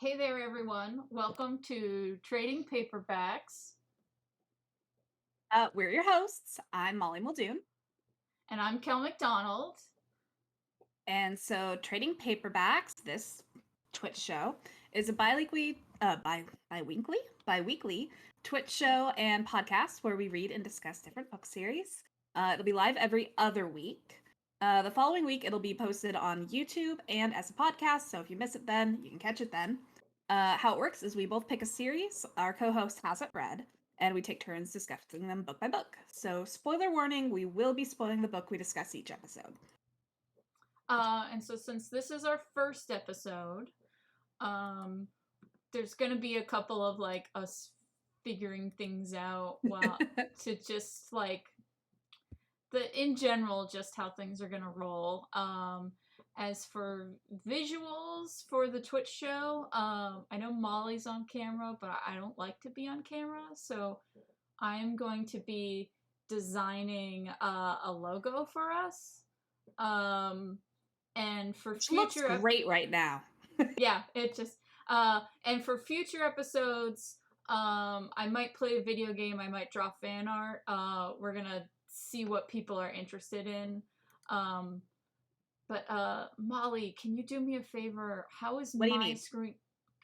Hey there, everyone. Welcome to Trading Paperbacks, We're your hosts. I'm Molly Muldoon. and I'm Kel McDonald. And so Trading Paperbacks, this Twitch show, is a bi-weekly Twitch show and podcast where we read and discuss different book series. It'll be live every other week. The following week, it'll be posted on YouTube and as a podcast, so if you miss it then, you can catch it then. How it works is we both pick a series, our co-host hasn't read, and we take turns discussing them book by book. So, spoiler warning, we will be spoiling the book we discuss each episode. And so, since this is our first episode, there's going to be a couple of us figuring things out while to just in general, just how things are going to roll. As for visuals for the Twitch show, I know Molly's on camera, but I don't like to be on camera, so I'm going to be designing a logo for us. And for Which looks great right now. Yeah, it just and for future episodes, I might play a video game, I might draw fan art. We're gonna see what people are interested in. But Molly, can you do me a favor? How is What do you my need? screen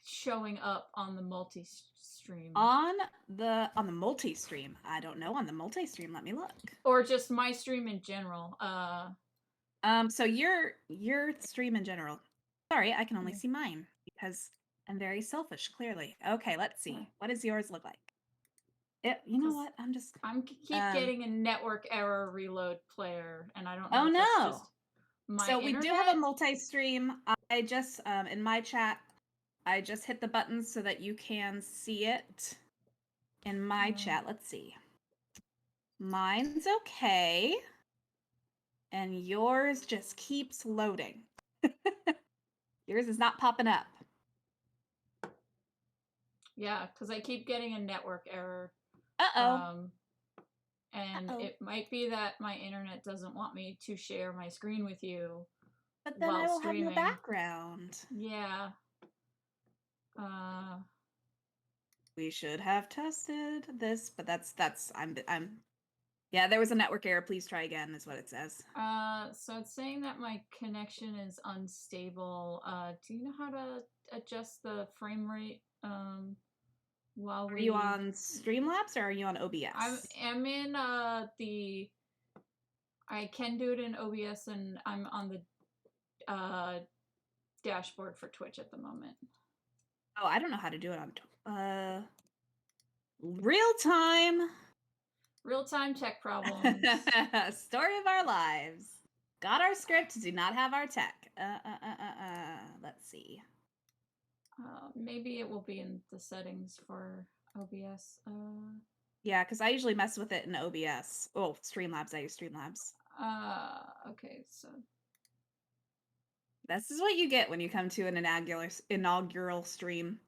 showing up on the multi-stream? On the multi-stream. I don't know, on the multi-stream, let me look. Or just my stream in general. So your stream in general. Sorry, I can only see mine because I'm very selfish, clearly. Okay, let's see. What does yours look like? You know what? I'm keep getting a network error reload player, and I don't know Oh if no. that's just my So internet. we do have a multi-stream. I just in my chat, I just hit the button so that you can see it in my chat. Let's see. Mine's okay. And yours just keeps loading. Yours is not popping up. Yeah, because I keep getting a network error. Uh-oh. And it might be that my internet doesn't want me to share my screen with you. But then I will have no background. Yeah. We should have tested this, but yeah, there was a network error. Please try again, is what it says. So it's saying that my connection is unstable. Do you know how to adjust the frame rate? Are you on Streamlabs or are you on OBS? I'm in the. I can do it in OBS, and I'm on the dashboard for Twitch at the moment. Oh, I don't know how to do it on real time. Real-time tech problems. Story of our lives. Got our script, do not have our tech. Let's see. Maybe it will be in the settings for OBS. Yeah, because I usually mess with it in OBS. Oh, Streamlabs. I use Streamlabs. Okay, so this is what you get when you come to an inaugural stream.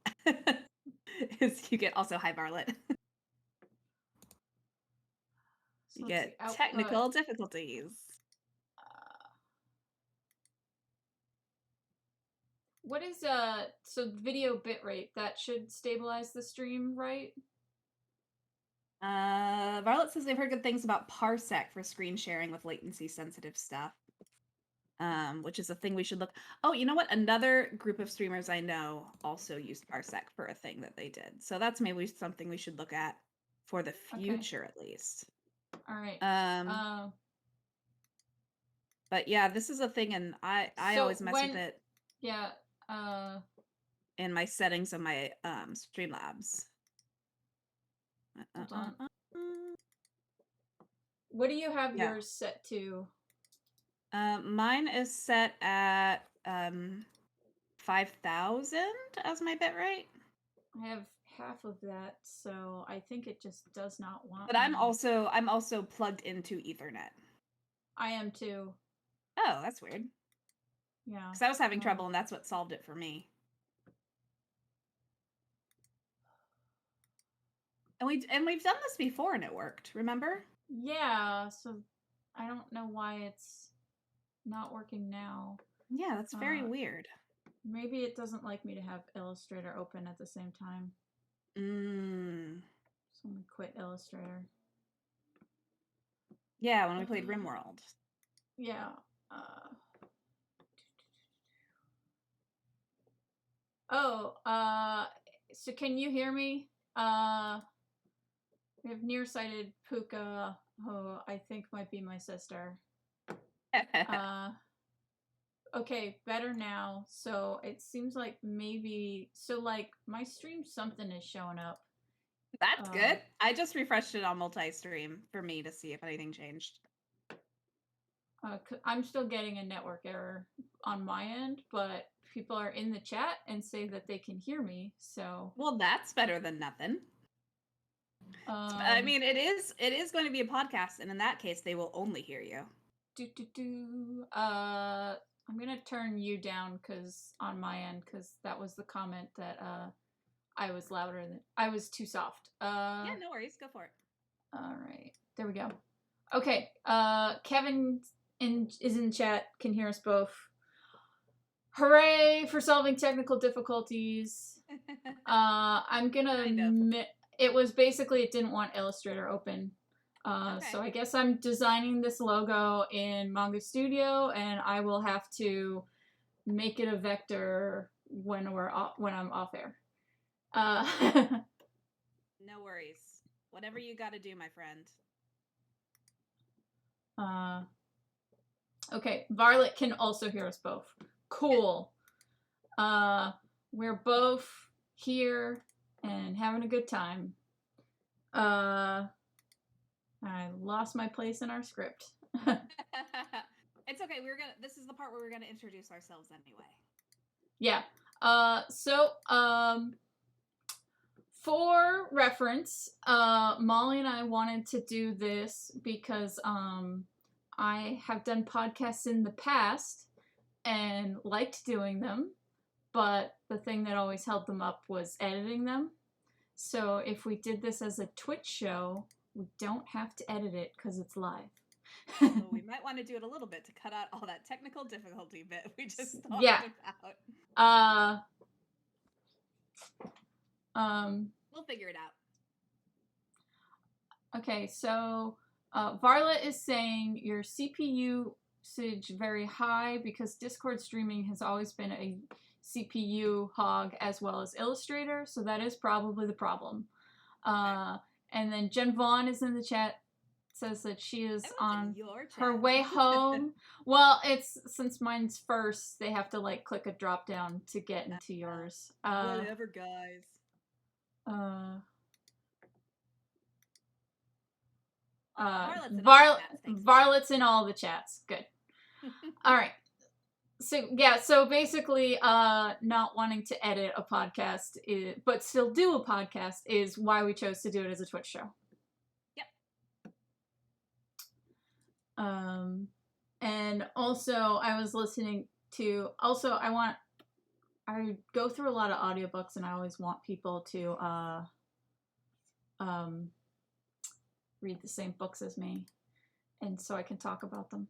Is you get also hi Varlet. You get technical difficulties. What is so video bitrate that should stabilize the stream, right? Varlet says they've heard good things about Parsec for screen sharing with latency sensitive stuff. Which is a thing we should look. Oh, you know what? Another group of streamers I know also used Parsec for a thing that they did. So that's maybe something we should look at for the future, at least. All right. But yeah, this is a thing, and I always mess with it. Yeah. In my settings of my Streamlabs. Hold on. What do you have yours set to? Mine is set at 5,000 as my bitrate. I have half of that, so I think it just does not want. But I'm also plugged into Ethernet. I am too. Oh, that's weird. Yeah. Because I was having trouble, and that's what solved it for me. And we've done this before, and it worked. Remember? Yeah. So I don't know why it's not working now. Yeah, that's very weird. Maybe it doesn't like me to have Illustrator open at the same time. So I'm gonna quit Illustrator. Yeah, when we played RimWorld. Yeah. So can you hear me? We have nearsighted Puka, who I think might be my sister. Okay, better now. So it seems like maybe, so like my stream something is showing up. That's good. I just refreshed it on multi-stream for me to see if anything changed. I'm still getting a network error on my end, but people are in the chat and say that they can hear me. So well, that's better than nothing. I mean, it is going to be a podcast, and in that case, they will only hear you. I'm gonna turn you down because on my end, because that was the comment that I was louder than I was too soft. Yeah, no worries, go for it. All right, there we go. Okay, Kevin is in chat, can hear us both. Hooray for solving technical difficulties. I'm gonna admit it was basically it didn't want Illustrator open. Okay. So I guess I'm designing this logo in Manga Studio, and I will have to make it a vector when I'm off air. No worries. Whatever you got to do, my friend. Okay, Varlet can also hear us both. Cool. We're both here and having a good time. I lost my place in our script. It's okay. This is the part where we're gonna introduce ourselves anyway. Yeah. For reference, Molly and I wanted to do this because I have done podcasts in the past and liked doing them, but the thing that always held them up was editing them. So if we did this as a Twitch show, we don't have to edit it because it's live. Well, we might want to do it a little bit to cut out all that technical difficulty bit we just talked about. We'll figure it out. Okay, so Varlet is saying your CPU usage very high because Discord streaming has always been a CPU hog as well as Illustrator, so that is probably the problem. And then Jen Vaughn is in the chat, says that she is on her way home. Well, it's since mine's first, they have to like click a drop down to get into yours. Whatever, guys. Varlet's in all the chats. Good. All right. So yeah, so basically not wanting to edit a podcast but still do a podcast is why we chose to do it as a Twitch show. Yep. And also I was listening to I go through a lot of audiobooks and I always want people to read the same books as me, and so I can talk about them.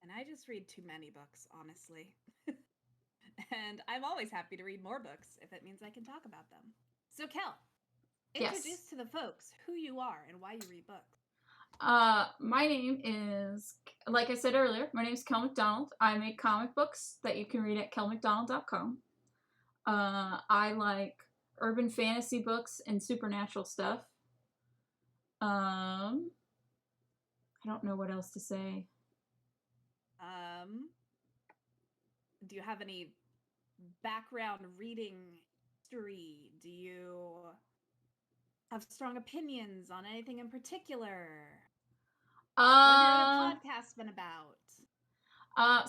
And I just read too many books, honestly. And I'm always happy to read more books if it means I can talk about them. So, Kel, introduce to the folks who you are and why you read books. My name is, like I said earlier, my name is Kel McDonald. I make comic books that you can read at kelmcdonald.com. I like urban fantasy books and supernatural stuff. I don't know what else to say. Do you have any background reading history? Do you have strong opinions on anything in particular? What have your podcast been about?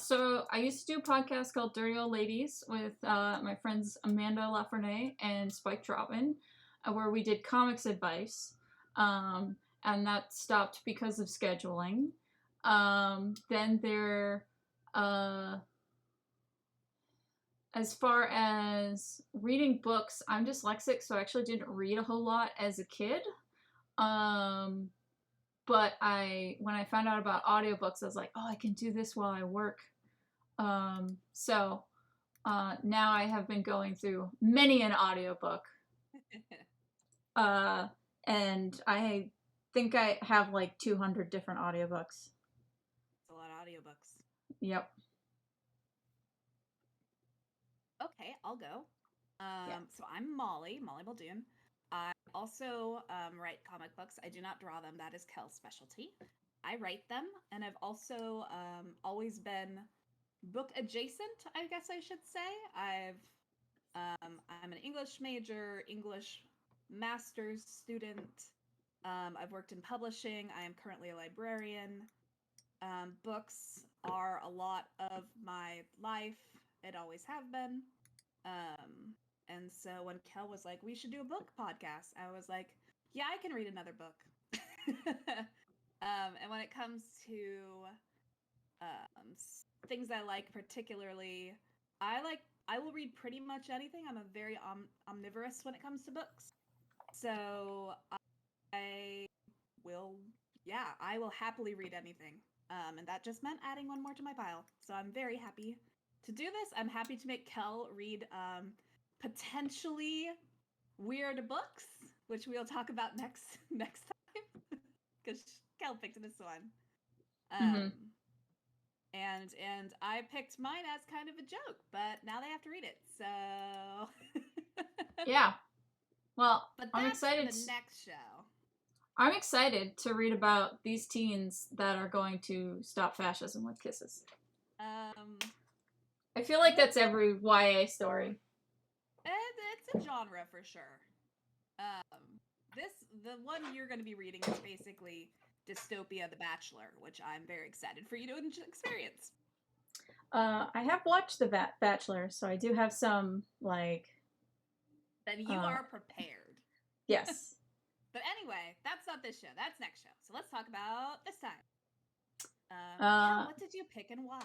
So I used to do a podcast called Dirty Old Ladies with my friends Amanda Lafrene and Spike Trotman, where we did comics advice. And that stopped because of scheduling. Then there, as far as reading books, I'm dyslexic, so I actually didn't read a whole lot as a kid. But when I found out about audiobooks, I was like, oh, I can do this while I work. So Now I have been going through many an audiobook. And I think I have like 200 different audiobooks. It's a lot of audiobooks. Yep. Okay, I'll go. Yeah. So I'm Molly Muldoon. I also write comic books. I do not draw them. That is Kel's specialty. I write them, and I've also always been book adjacent, I guess I should say. I'm an English major, English master's student. I've worked in publishing. I am currently a librarian. Books are a lot of my life. It always have been. And so when Kel was like, we should do a book podcast, I was like, yeah, I can read another book. And when it comes to things I like particularly, I will read pretty much anything. I'm a very omnivorous when it comes to books. So I will happily read anything. And that just meant adding one more to my pile. So I'm very happy to do this. I'm happy to make Kel read potentially weird books, which we'll talk about next time, because Kel picked this one. And I picked mine as kind of a joke, but now they have to read it. So yeah. Well, but I'm excited. For the next show. I'm excited to read about these teens that are going to stop fascism with kisses. I feel like that's every YA story. It's a genre for sure. The one you're going to be reading is basically Dystopia The Bachelor, which I'm very excited for you to experience. I have watched The Bachelor, so I do have some, like... Then you are prepared. Yes. But anyway, that's not this show. That's next show. So let's talk about this time. Kel, what did you pick and why?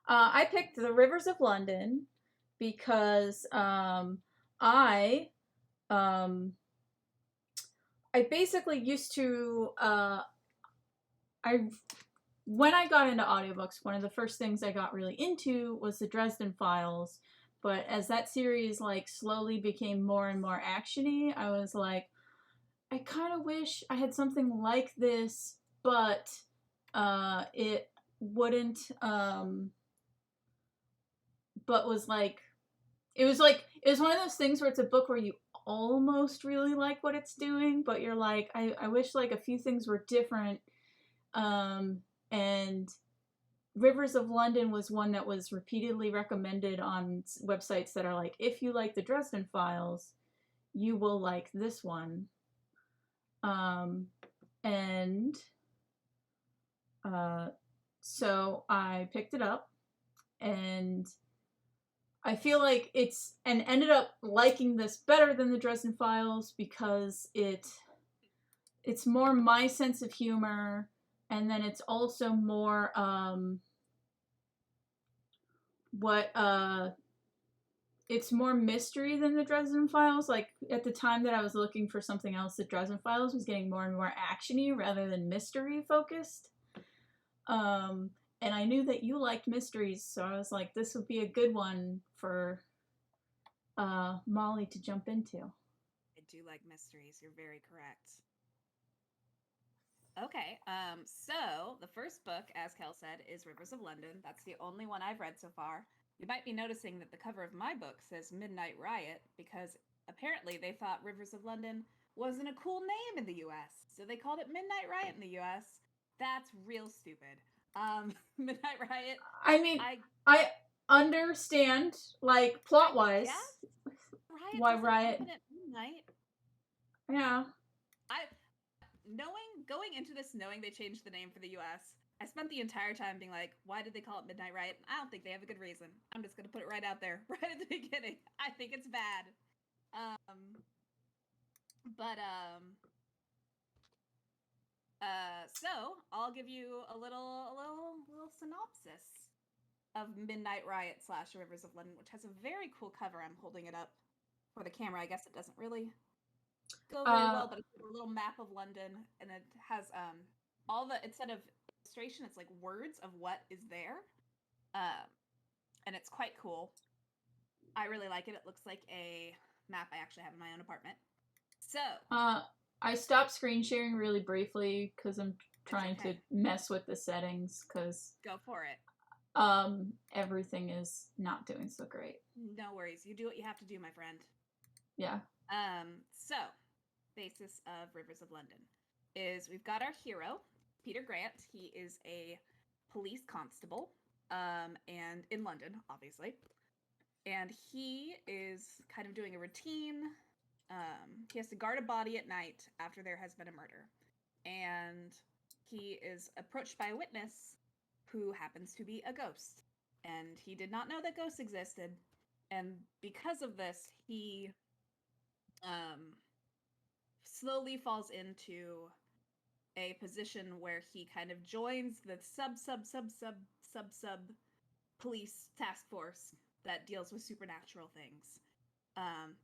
I picked The Rivers of London because I basically used to when I got into audiobooks, one of the first things I got really into was the Dresden Files. But as that series like slowly became more and more actiony, I was like, I kind of wish I had something like this, but it wouldn't. But was like, it was one of those things where it's a book where you almost really like what it's doing, but you're like, I wish like a few things were different. And Rivers of London was one that was repeatedly recommended on websites that are like, if you like the Dresden Files, you will like this one. So I picked it up, and I feel like and ended up liking this better than the Dresden Files because it's more my sense of humor, and then it's also more it's more mystery than the Dresden Files. Like, at the time that I was looking for something else, the Dresden Files was getting more and more actiony rather than mystery focused. And I knew that you liked mysteries, so I was like, this would be a good one for Molly to jump into. I do like mysteries. You're very correct. Okay, so the first book, as Kel said, is Rivers of London. That's the only one I've read so far. You might be noticing that the cover of my book says Midnight Riot, because apparently they thought Rivers of London wasn't a cool name in the US, so they called it Midnight Riot in the US. That's real stupid. Midnight Riot. I mean, I understand, like, plot-wise, why Riot. At midnight. Yeah. Going into this knowing they changed the name for the US, I spent the entire time being like, why did they call it Midnight Riot? I don't think they have a good reason. I'm just gonna put it right out there, right at the beginning. I think it's bad. So I'll give you a little synopsis of Midnight Riot / Rivers of London, which has a very cool cover. I'm holding it up for the camera. I guess it doesn't really go very well, but it's a little map of London, and it has instead of illustration, it's like words of what is there, and it's quite cool. I really like it. It looks like a map I actually have in my own apartment. So. I stopped screen sharing really briefly because I'm trying to mess with the settings because. Go for it. Everything is not doing so great. No worries. You do what you have to do, my friend. Yeah. So, basis of Rivers of London is we've got our hero, Peter Grant. He is a police constable, and in London, obviously. And he is kind of doing a routine. He has to guard a body at night after there has been a murder. And he is approached by a witness who happens to be a ghost. And he did not know that ghosts existed. And because of this, he slowly falls into a position where he kind of joins the sub police task force that deals with supernatural things.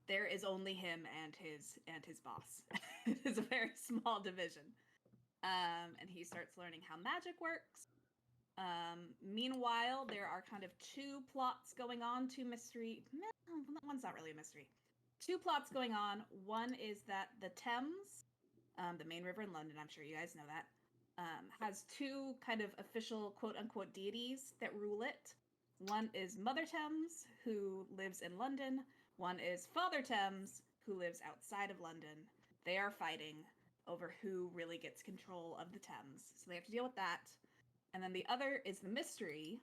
There is only him and his boss. It is a very small division. And he starts learning how magic works. Meanwhile, there are kind of two plots going on, two mystery. One's not really a mystery. Two plots going on. One is that the Thames, the main river in London, I'm sure you guys know that, has two kind of official quote-unquote deities that rule it. One is Mother Thames, who lives in London. One is Father Thames, who lives outside of London. They are fighting over who really gets control of the Thames. So they have to deal with that. And then the other is the mystery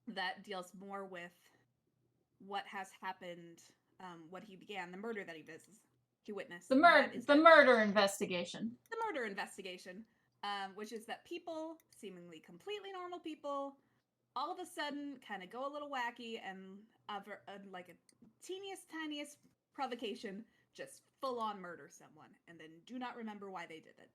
that deals more with what has happened, what he began, the murder that he witnessed. The murder investigation. The murder investigation, which is that people, seemingly completely normal people, all of a sudden kind of go a little wacky and like a tiniest provocation, just full on murder someone and then do not remember why they did it.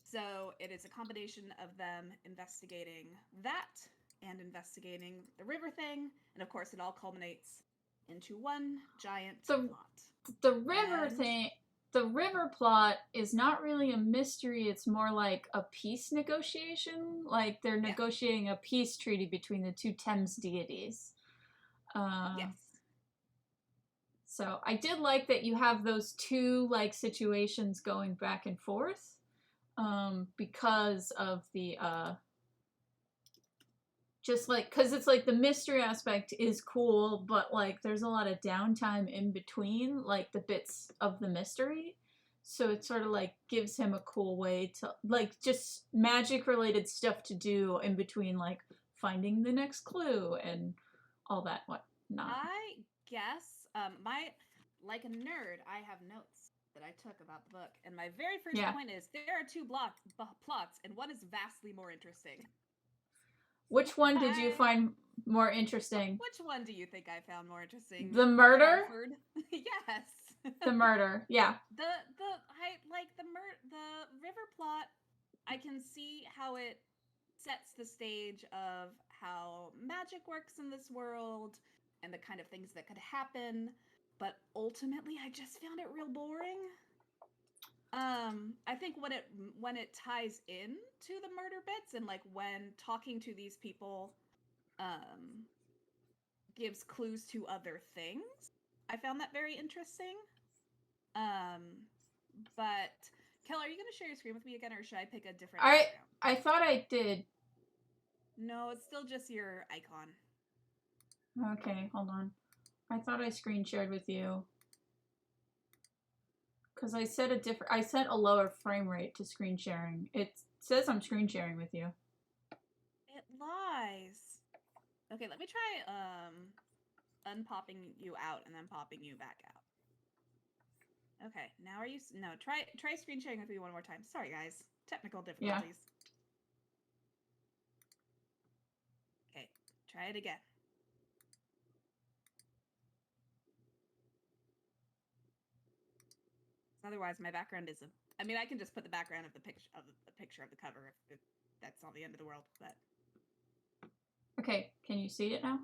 So it is a combination of them investigating that and investigating the river thing. And of course, it all culminates into one giant plot. The river plot is not really a mystery. It's more like a peace negotiation. Like they're negotiating a peace treaty between the two Thames deities. Yes. So I did like that you have those two like situations going back and forth. Because of the just like because it's like the mystery aspect is cool, but like there's a lot of downtime in between like the bits of the mystery, so it sort of like gives him a cool way to like just magic related stuff to do in between, like finding the next clue and all that whatnot. I guess like a nerd, I have notes that I took about the book, and my very first point is there are two plots, and one is vastly more interesting. Which one did you find more interesting? Which one do you think I found more interesting? The murder? Yes. The murder, yeah. The river plot, I can see how it sets the stage of how magic works in this world and the kind of things that could happen. But ultimately, I just found it real boring. I think when it ties in to the murder bits and like when talking to these people, gives clues to other things, I found that very interesting. But Kel, are you going to share your screen with me again, or should I pick a different? I thought I did. No, it's still just your icon. Okay, hold on. I thought I screen shared with you. Because I set a lower frame rate to screen sharing. It says I'm screen sharing with you. It lies. Okay, let me try unpopping you out and then popping you back out. Okay, now are you no, try screen sharing with me one more time. Sorry guys. Technical difficulties. Yeah. Okay, try it again. Otherwise, my background is I mean, I can just put the background of the picture of the cover if that's not the end of the world. But okay, can you see it now?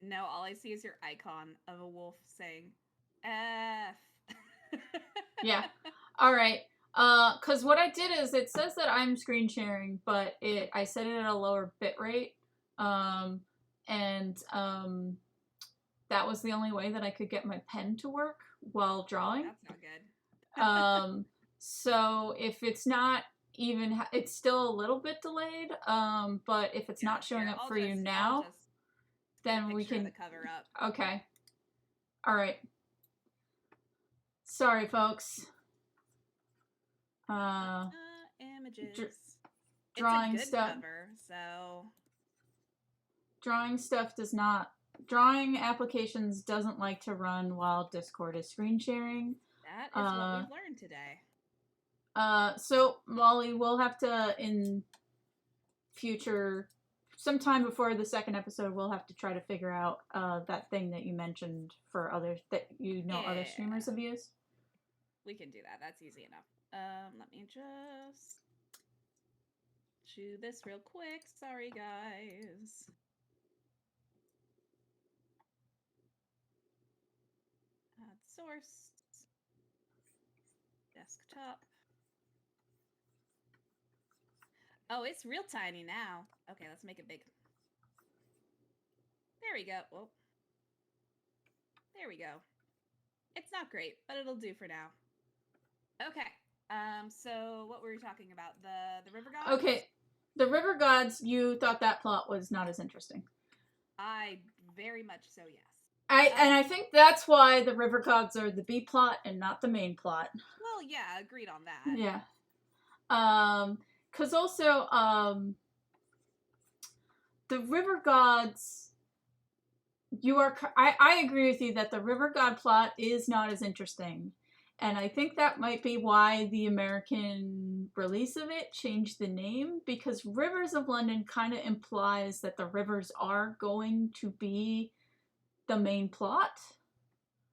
No, all I see is your icon of a wolf saying F. Yeah. All right. Because what I did is it says that I'm screen sharing, but I set it at a lower bit rate. that was the only way that I could get my pen to work while drawing. That's not good. So if it's not even, it's still a little bit delayed. But if it's not showing up for you now, then we can the cover up. Okay. All right. Sorry, folks. Images. Drawing it's a good stuff. Cover, so drawing stuff does not. Drawing applications doesn't like to run while Discord is screen sharing. That is what we've learned today. So Molly, we'll have to in future, sometime before the second episode, we'll have to try to figure out that thing that you mentioned for others that other streamers have used. We can do that. That's easy enough. Let me just do this real quick. Sorry, guys. Add source. Desktop. Oh, it's real tiny now. Okay, let's make it big. There we go. Whoa. There we go. It's not great, but it'll do for now. Okay. So what were we talking about? The river gods? Okay. The river gods, you thought that plot was not as interesting. I very much so, yes. And I think that's why the river gods are the B plot and not the main plot. Well, yeah, agreed on that. Yeah. Because also, the river gods, I agree with you that the river god plot is not as interesting. And I think that might be why the American release of it changed the name, because Rivers of London kind of implies that the rivers are going to be the main plot.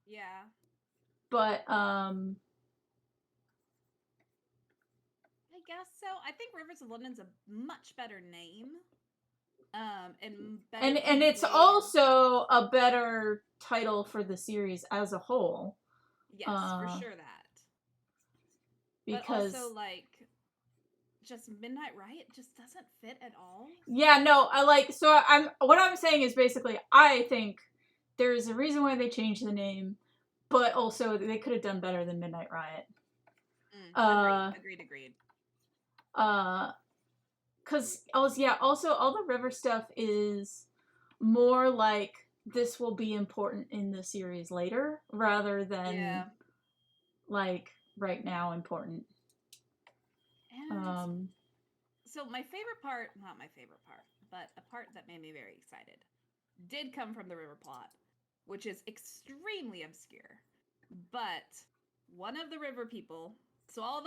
Yeah. But, I guess so. I think Rivers of London's a much better name. And it's also a better title for the series as a whole. Yes, for sure that. Because but also, like, just Midnight Riot just doesn't fit at all. Yeah, no, what I'm saying is basically, I think there's a reason why they changed the name, but also they could have done better than Midnight Riot. Agreed. Because, also all the river stuff is more like this will be important in the series later, rather than like right now important. And so my favorite part, not my favorite part, but a part that made me very excited, did come from the river plot, which is extremely obscure. But one of the river people, So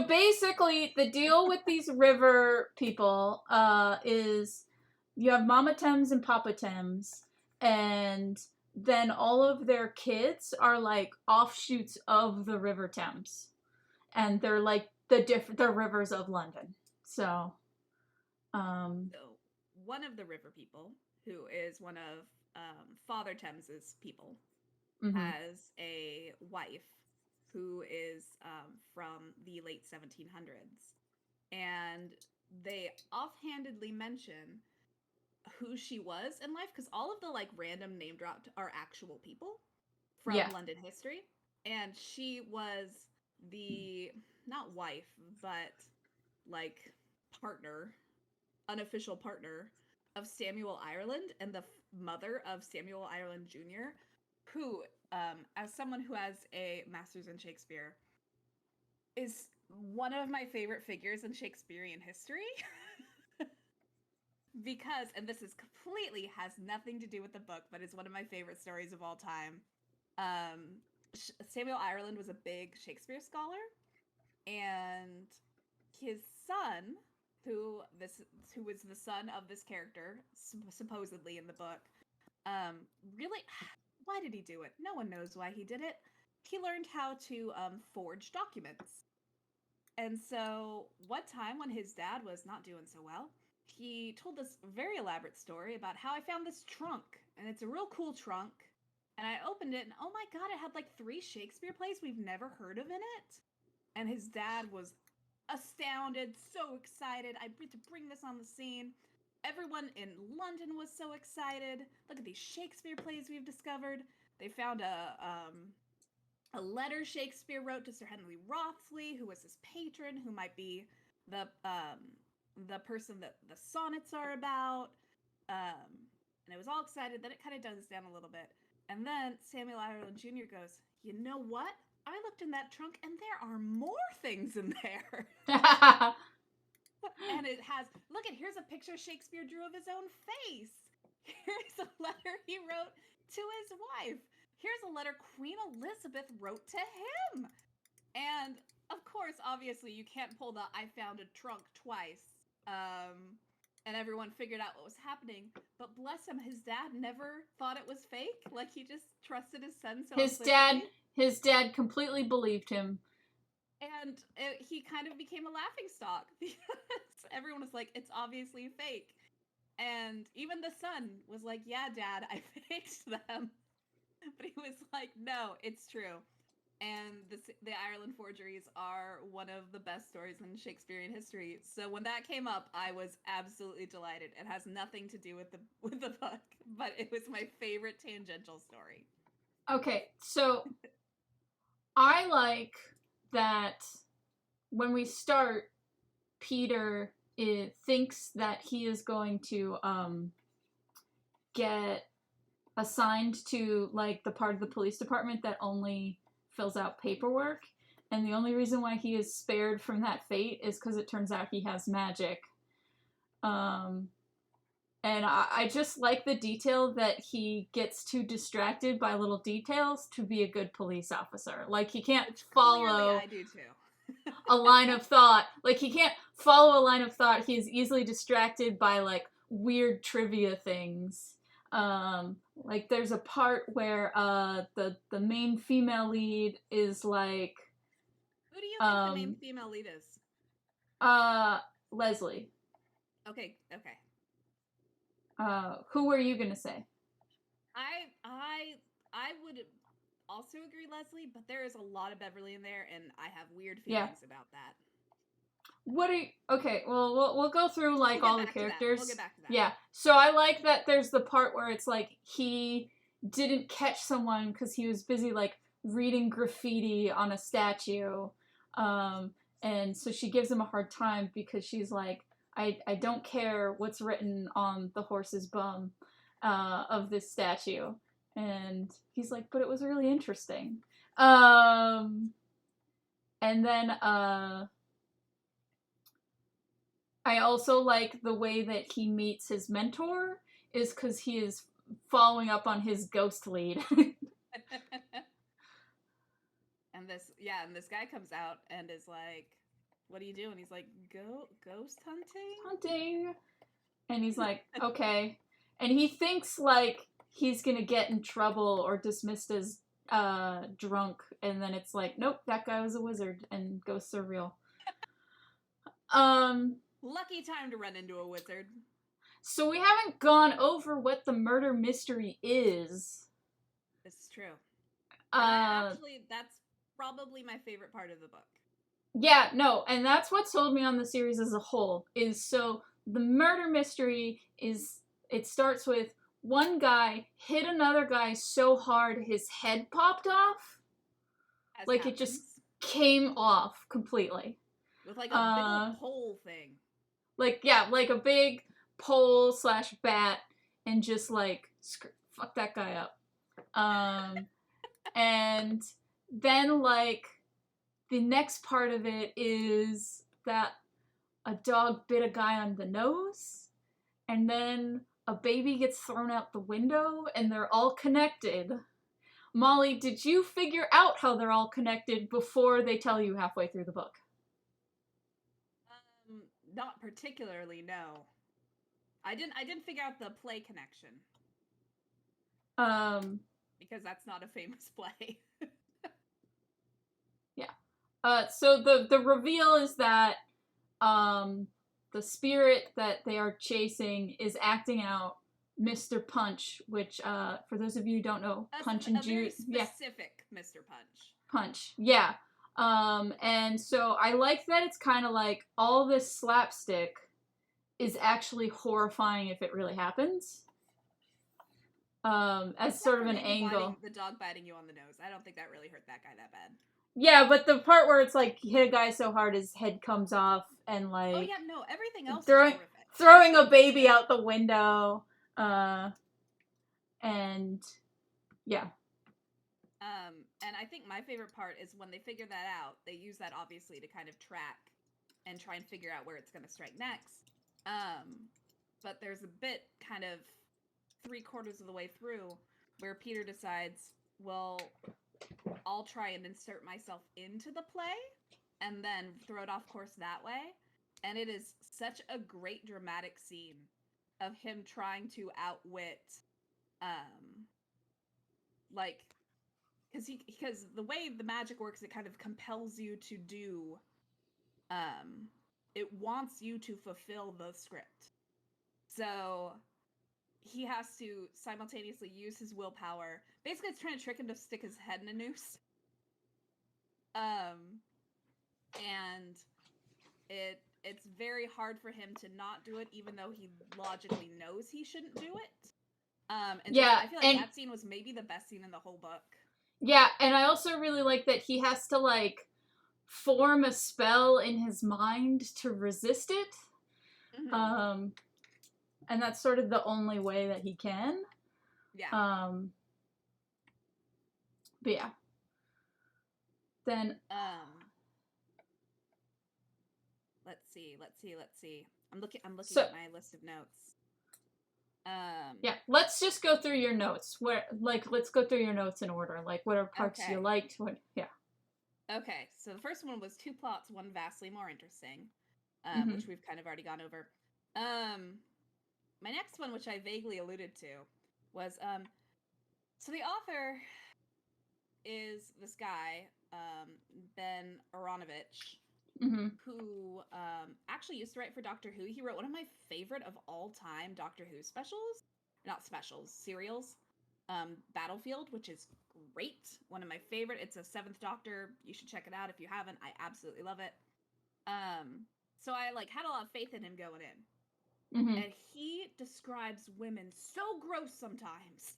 basically, the deal with these river people is you have Mama Thames and Papa Thames, and then all of their kids are like offshoots of the River Thames, and they're like the rivers of London. So one of the river people, who is one of Father Thames's people, has a wife who is from the late 1700s, and they offhandedly mention who she was in life, because all of the like random name dropped are actual people from London history, and she was the not wife but like partner, unofficial partner of Samuel Ireland, and the mother of Samuel Ireland Jr., who as someone who has a master's in Shakespeare, is one of my favorite figures in Shakespearean history. Because, and this is completely has nothing to do with the book, but it's one of my favorite stories of all time. Samuel Ireland was a big Shakespeare scholar, and his son, who was the son of this character, supposedly in the book, really, why did he do it? No one knows why he did it. He learned how to forge documents. And so one time when his dad was not doing so well, he told this very elaborate story about how I found this trunk, and it's a real cool trunk, and I opened it, and oh my god, it had like 3 Shakespeare plays we've never heard of in it. And his dad was astounded, so excited. I get to bring this on the scene. everyone in London was so excited. Look at these Shakespeare plays we've discovered. They found a letter Shakespeare wrote to Sir Henry Wriothesley, who was his patron, who might be the person that the sonnets are about. And I was all excited. Then it kind of dies down a little bit. And then Samuel Ireland Jr. goes, you know what? I looked in that trunk and there are more things in there. And it has, look at, here's a picture Shakespeare drew of his own face. Here's a letter he wrote to his wife. Here's a letter Queen Elizabeth wrote to him. And of course, obviously, you can't pull the I found a trunk twice. And everyone figured out what was happening. But bless him, his dad never thought it was fake. Like, he just trusted his son so implicitly. His dad completely believed him. And he kind of became a laughingstock because everyone was like, it's obviously fake. And even the son was like, yeah, Dad, I faked them. But he was like, no, it's true. And the Ireland forgeries are one of the best stories in Shakespearean history. So when that came up, I was absolutely delighted. It has nothing to do with the book, but it was my favorite tangential story. Okay, so I like that when we start, Peter thinks that he is going to get assigned to like the part of the police department that only fills out paperwork, and the only reason why he is spared from that fate is because it turns out he has magic. And I just like the detail that he gets too distracted by little details to be a good police officer. Like, he can't follow I do too. a line of thought. Like, he can't follow a line of thought. He is easily distracted by, like, weird trivia things. Like, there's a part where the main female lead is like... Who do you think the main female lead is? Leslie. Okay. Who were you gonna say? I would also agree Leslie, but there is a lot of Beverly in there, and I have weird feelings about that. What are you... Okay, well, we'll go through, like, all the characters. We'll get back to that. Yeah, so I like that there's the part where it's, like, he didn't catch someone because he was busy, like, reading graffiti on a statue. And so she gives him a hard time because she's like, I don't care what's written on the horse's bum of this statue. And he's like, but it was really interesting. And then... I also like the way that he meets his mentor is because he is following up on his ghost lead. And this guy comes out and is like, what do you do? And he's like, ghost hunting? And he's like, okay. And he thinks, like, he's gonna get in trouble or dismissed as drunk. And then it's like, nope, that guy was a wizard and ghosts are real. Lucky time to run into a wizard. So we haven't gone over what the murder mystery is. This is true. Actually, that's probably my favorite part of the book. Yeah, no, and that's what sold me on the series as a whole, is so the murder mystery is, it starts with one guy hit another guy so hard his head popped off. As like happens. It just came off completely. With like a big old pole thing. Like, yeah, like a big pole / bat, and just like, fuck that guy up. And then, like, the next part of it is that a dog bit a guy on the nose, and then a baby gets thrown out the window, and they're all connected. Molly, did you figure out how they're all connected before they tell you halfway through the book? Not particularly, no. I didn't figure out the play connection. Because that's not a famous play. Yeah. So the reveal is that the spirit that they are chasing is acting out Mr. Punch, which for those of you who don't know, Punch and Judy. Specific Mr. Punch. Punch, yeah. And so I like that it's kind of like all this slapstick is actually horrifying if it really happens. As sort of an angle. The dog biting you on the nose. I don't think that really hurt that guy that bad. Yeah, but the part where it's like hit a guy so hard his head comes off and like. Oh yeah, no, everything else is horrific. Throwing a baby out the window, and yeah. And I think my favorite part is when they figure that out. They use that obviously to kind of track and try and figure out where it's going to strike next. But there's a bit kind of 3/4 of the way through where Peter decides, well, I'll try and insert myself into the play and then throw it off course that way. And it is such a great dramatic scene of him trying to outwit, because the way the magic works, it kind of compels you to do, it wants you to fulfill the script. So he has to simultaneously use his willpower. Basically, it's trying to trick him to stick his head in a noose. And it's very hard for him to not do it, even though he logically knows he shouldn't do it. And yeah, so I feel like that scene was maybe the best scene in the whole book. Yeah, and I also really like that he has to, like, form a spell in his mind to resist it. Mm-hmm. And that's sort of the only way that he can. Yeah. But yeah. Then let's see. I'm looking at my list of notes. Yeah, let's just go through your notes. Let's go through your notes in order. Like, what are parts you liked? Okay, so the first one was 2 plots, one vastly more interesting, which we've kind of already gone over. My next one, which I vaguely alluded to, was so the author is this guy, Ben Aaronovich, who actually used to write for Doctor Who. He wrote one of my favorite of all time Doctor Who serials, Battlefield, which is great. One of my favorite. It's a 7th Doctor. You should check it out if you haven't. I absolutely love it. So I had a lot of faith in him going in. Mm-hmm. And he describes women so gross sometimes.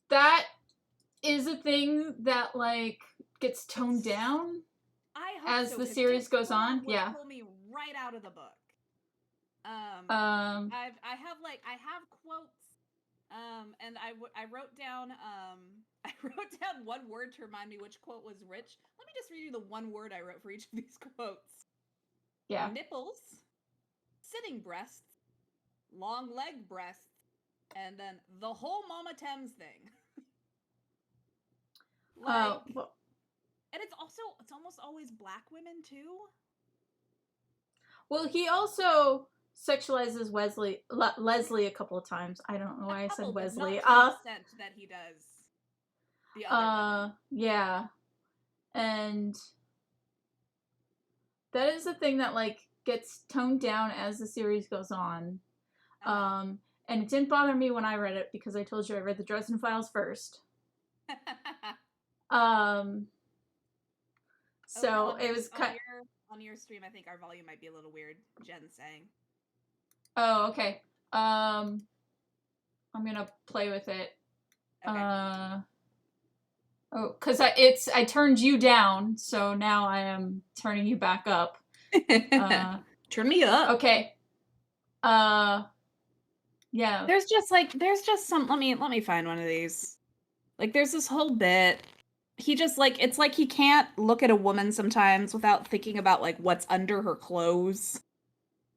That is a thing that gets toned down. I hope as the series goes on. Yeah, pull me right out of the book. I have quotes, and I wrote down one word to remind me which quote was rich. Let me just read you the one word I wrote for each of these quotes. Yeah. Nipples, sitting breasts, long leg breasts, and then the whole Mama Thames thing. And it's almost always black women too. Well, he also sexualizes Leslie a couple of times. I don't know why I said Wesley. Not to the extent that he does the other women. Yeah, and that is a thing that gets toned down as the series goes on. And it didn't bother me when I read it because I told you I read the Dresden Files first. So it was on your stream. I think our volume might be a little weird. Jen's saying. Oh, okay. I'm gonna play with it. Okay. Because I turned you down, so now I am turning you back up. Turn me up. Okay. Yeah. There's just some. Let me find one of these. There's this whole bit. He just it's like he can't look at a woman sometimes without thinking about what's under her clothes,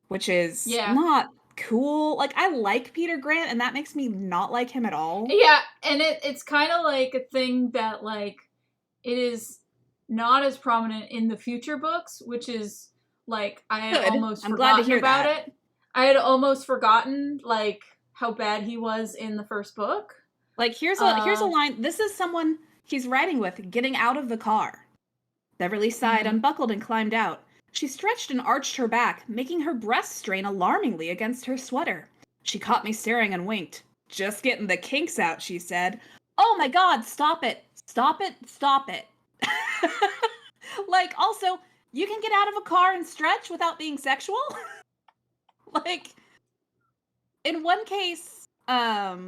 which is not cool. I like Peter Grant, and that makes me not like him at all. Yeah, and it's kind of a thing that it is not as prominent in the future books, which is I had almost forgotten about it. I had almost forgotten how bad he was in the first book. Here's a line. This is someone he's riding with, getting out of the car. Beverly sighed, unbuckled, and climbed out. She stretched and arched her back, making her breasts strain alarmingly against her sweater. She caught me staring and winked. Just getting the kinks out, she said. Oh my God, stop it. Stop it. Stop it. Also, you can get out of a car and stretch without being sexual? Like, in one case, there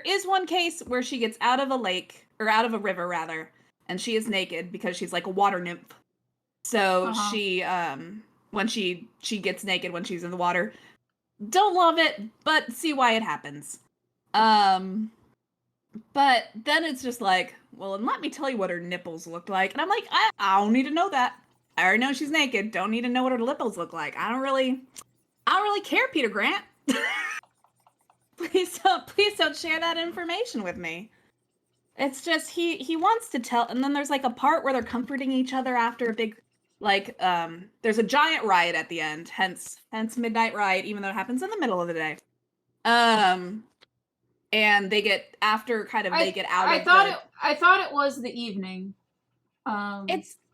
is one case where she gets out of a lake, or out of a river, rather, and she is naked because she's like a water nymph. So she, when she gets naked when she's in the water. Don't love it, but see why it happens. But then it's just like, well, and let me tell you what her nipples looked like. And I'm like, I don't need to know that. I already know she's naked. Don't need to know what her nipples look like. I don't really care, Peter Grant. Please don't share that information with me. It's just he wants to tell, and then there's like a part where they're comforting each other after a big, like, there's a giant riot at the end, hence midnight riot, even though it happens in the middle of the day. And they get out of I thought it was the evening.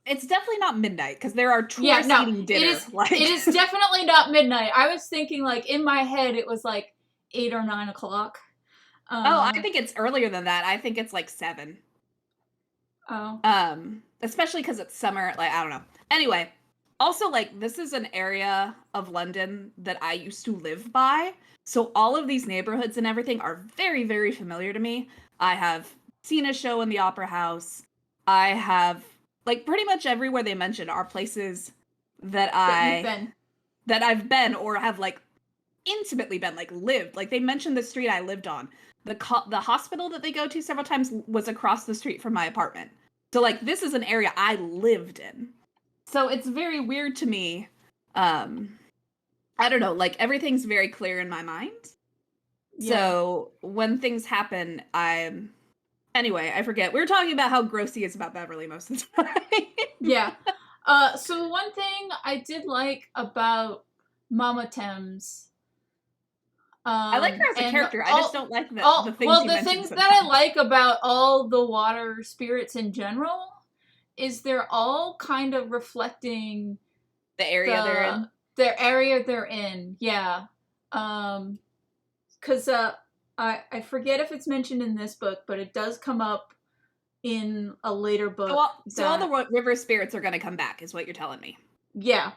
It's definitely not midnight, because there are tourists eating dinner. It is definitely not midnight. I was thinking, like, in my head it was like 8 or 9 o'clock. I think it's earlier than that. I think it's like 7. Oh. Especially because it's summer. Like, I don't know. Anyway, also, like, this is an area of London that I used to live by. So all of these neighborhoods and everything are very, very familiar to me. I have seen a show in the Opera House. I have, like, pretty much everywhere they mention are places that I've been or have, like, intimately been, like, lived. Like, they mentioned the street I lived on. The hospital that they go to several times was across the street from my apartment. So, like, this is an area I lived in. So it's very weird to me. I don't know, like, everything's very clear in my mind. Yeah. So when things happen, anyway, I forget. We were talking about how gross he is about Beverly most of the time. Yeah. So one thing I did like about Mama Thames. I like her as a character. I just don't like the things. Well, the things that I like about all the water spirits in general is they're all kind of reflecting the area they're in. The area they're in, yeah. Because I forget if it's mentioned in this book, but it does come up in a later book. So all the river spirits are going to come back, is what you're telling me. Yeah.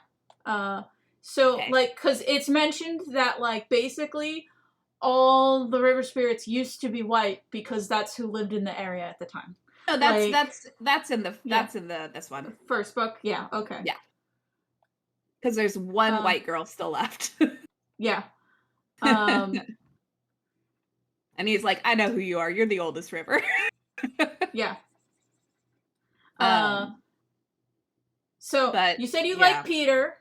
Like, because it's mentioned that, like, basically all the river spirits used to be white because that's who lived in the area at the time. No, that's in this one. First book, yeah, okay. Yeah. Because there's one white girl still left. Yeah. And he's like, I know who you are. You're the oldest river. Yeah. You said you like Peter.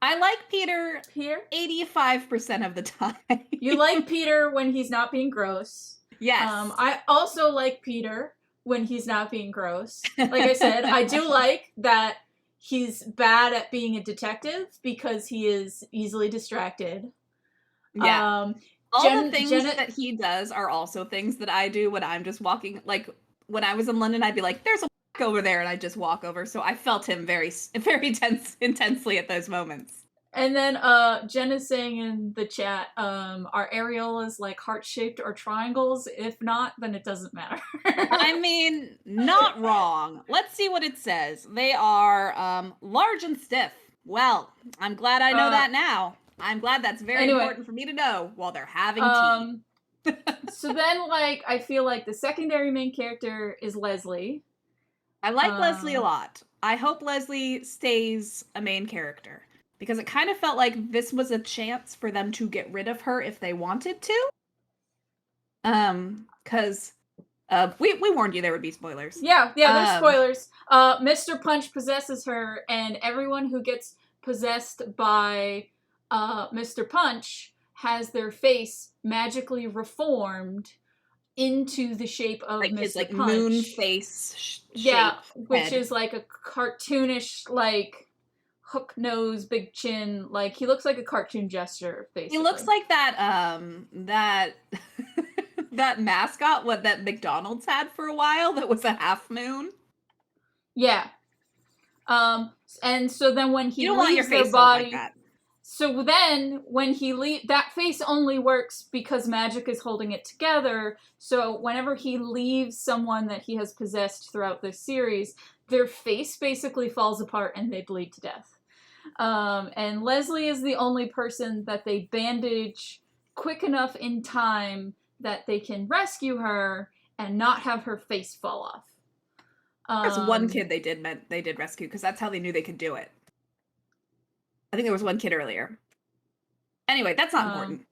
I like Peter 85% of the time. You like Peter when he's not being gross. Yes. I also like Peter when he's not being gross. Like I said, I do like that he's bad at being a detective because he is easily distracted. Yeah. All the things that he does are also things that I do when I'm just walking. Like, when I was in London, I'd be like, there's a over there, and I'd just walk over. So I felt him very, very intensely at those moments. And then Jen is saying in the chat, are areolas like heart-shaped or triangles? If not, then it doesn't matter. I mean, not wrong. Let's see what it says. They are large and stiff. Well, I'm glad I know that now. I'm glad that's very important for me to know while they're having tea. So then, like, I feel like the secondary main character is Leslie. I like Leslie a lot. I hope Leslie stays a main character. Because it kind of felt like this was a chance for them to get rid of her if they wanted to. Because we warned you there would be spoilers. Yeah, there's spoilers. Mr. Punch possesses her, and everyone who gets possessed by Mr. Punch has their face magically reformed into the shape of like Mr. his, like, Punch. moon face which is like a cartoonish, like, hook nose, big chin. Like, he looks like a cartoon gesture, basically. He looks like that that mascot that McDonald's had for a while that was a half moon. Yeah. And so then when he you don't leaves want your face their body, like that. So then when he leaves, that face only works because magic is holding it together. So whenever he leaves someone that he has possessed throughout this series, their face basically falls apart and they bleed to death. And Leslie is the only person that they bandage quick enough in time that they can rescue her and not have her face fall off. There's one kid they did rescue because that's how they knew they could do it. I think there was one kid earlier. Anyway, that's not important.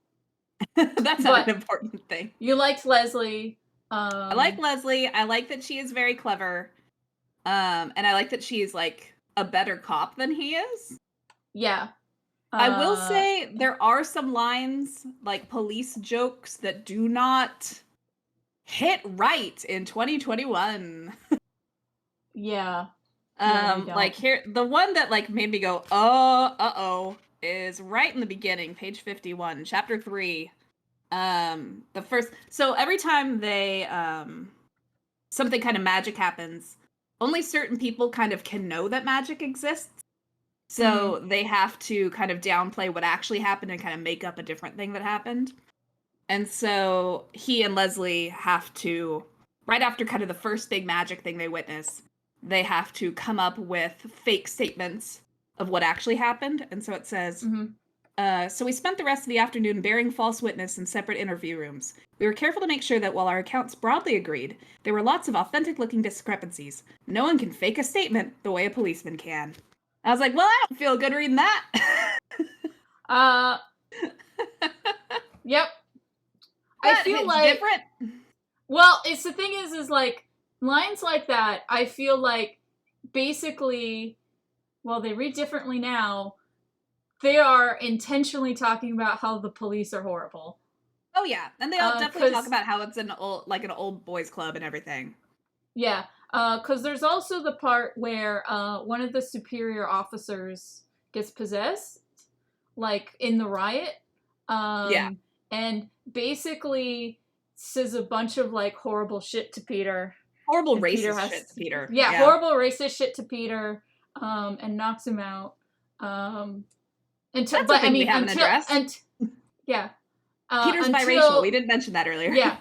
That's not an important thing. You liked Leslie. I like Leslie. I like that she is very clever. And I like that she's like a better cop than he is. Yeah. I will say there are some lines, like police jokes, that do not hit right in 2021. Yeah. Like here, the one that like made me go, oh, uh-oh, is right in the beginning, page 51, chapter 3. The first, so every time they, something kind of magic happens, only certain people kind of can know that magic exists. So they have to kind of downplay what actually happened and kind of make up a different thing that happened. And so he and Leslie have to, right after kind of the first big magic thing they witness, they have to come up with fake statements of what actually happened. And so it says, so we spent the rest of the afternoon bearing false witness in separate interview rooms. We were careful to make sure that while our accounts broadly agreed, there were lots of authentic-looking discrepancies. No one can fake a statement the way a policeman can. I was like, well, I don't feel good reading that. Yep. But I feel like different. Well, it's the thing is like lines like that, I feel like basically, well, they read differently now. They are intentionally talking about how the police are horrible. Oh yeah, and they all definitely talk about how it's an old boys club and everything. Yeah, because there's also the part where one of the superior officers gets possessed, like in the riot. Yeah. And basically says a bunch of like horrible shit to Peter. Horrible racist shit to Peter. Yeah, horrible racist shit to Peter, and knocks him out. Until, but I mean, yeah. Peter's biracial. We didn't mention that earlier. Yeah.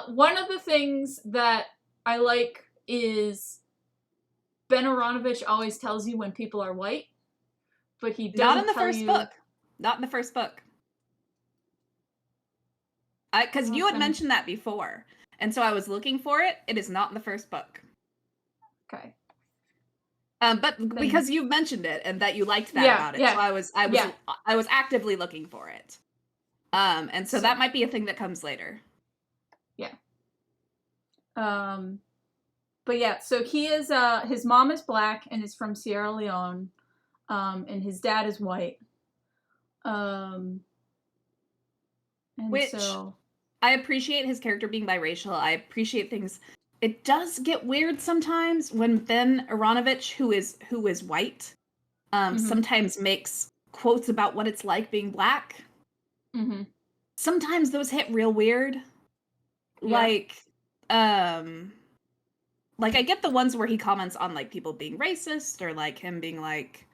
One of the things that I like is Ben Aaronovich always tells you when people are white, but he doesn't Not in the first book. Not in the first book. Because you had mentioned that before, and so I was looking for it. It is not in the first book. Okay. But because you mentioned it and that you liked that about it, so I was actively looking for it. And so that might be a thing that comes later. Yeah. But yeah, so he is his mom is black and is from Sierra Leone, and his dad is white. Which I appreciate his character being biracial. I appreciate things. It does get weird sometimes when Ben Aaronovich, who is white, sometimes makes quotes about what it's like being black. Sometimes those hit real weird. Yeah. Like I get the ones where he comments on like people being racist or like him being like,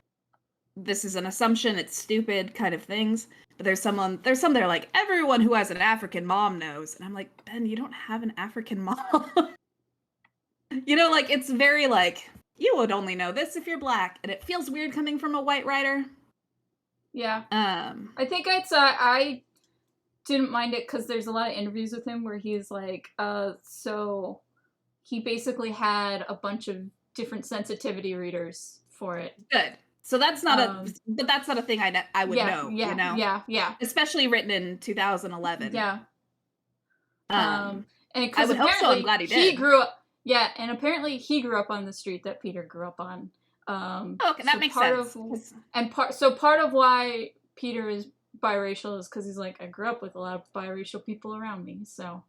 this is an assumption, it's stupid kind of things. But there's some that are like, everyone who has an African mom knows. And I'm like, Ben, you don't have an African mom. You know, like, it's very like, you would only know this if you're black. And it feels weird coming from a white writer. Yeah. I think I didn't mind it because there's a lot of interviews with him where he's like, so he basically had a bunch of different sensitivity readers for it. Good. So that's not but that's not a thing I would know, you know? Yeah. Especially written in 2011. Yeah. And I would hope so. I'm glad he did. He grew up, and apparently he grew up on the street that Peter grew up on. Okay, that makes sense. Part of why Peter is biracial is because he's like, I grew up with a lot of biracial people around me, so.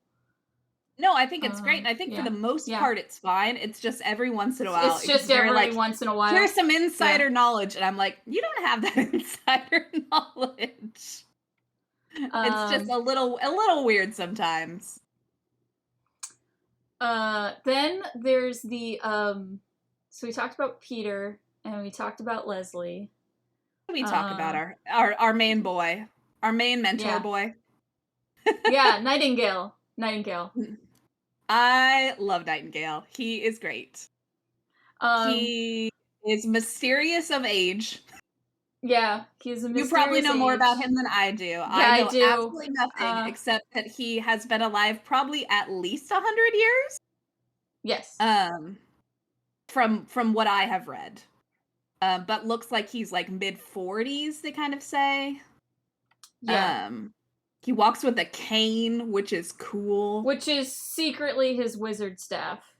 No, I think it's great, and I think for the most part it's fine. It's just every once in a while. It's just every once in a while. Here's some insider knowledge, and I'm like, you don't have that insider knowledge. It's just a little weird sometimes. Then there's the so we talked about Peter and we talked about Leslie. We talk about our main boy, our main mentor boy. Yeah, Nightingale. I love Nightingale. He is great. He is mysterious of age. Yeah, he's a mysterious You probably know more about age. him than I do. Yeah, I I know do. absolutely nothing except that he has been alive probably at least 100 years. Yes. From what I have read. But looks like he's like mid-40s, they kind of say. Yeah. He walks with a cane, which is cool. Which is secretly his wizard staff.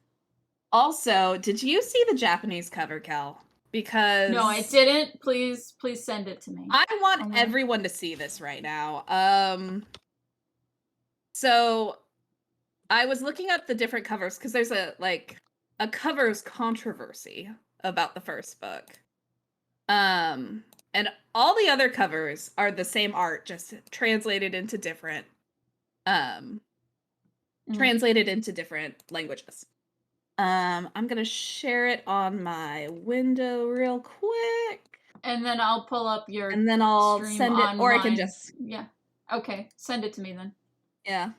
Also, did you see the Japanese cover, Kel? Because no, I didn't. Please send it to me. I want everyone to see this right now. So I was looking up the different covers because there's a covers controversy about the first book. And all the other covers are the same art, just translated into different languages. I'm gonna share it on my window real quick. And then I'll pull up your and then I'll stream send it, or I can just Okay, send it to me then. Yeah.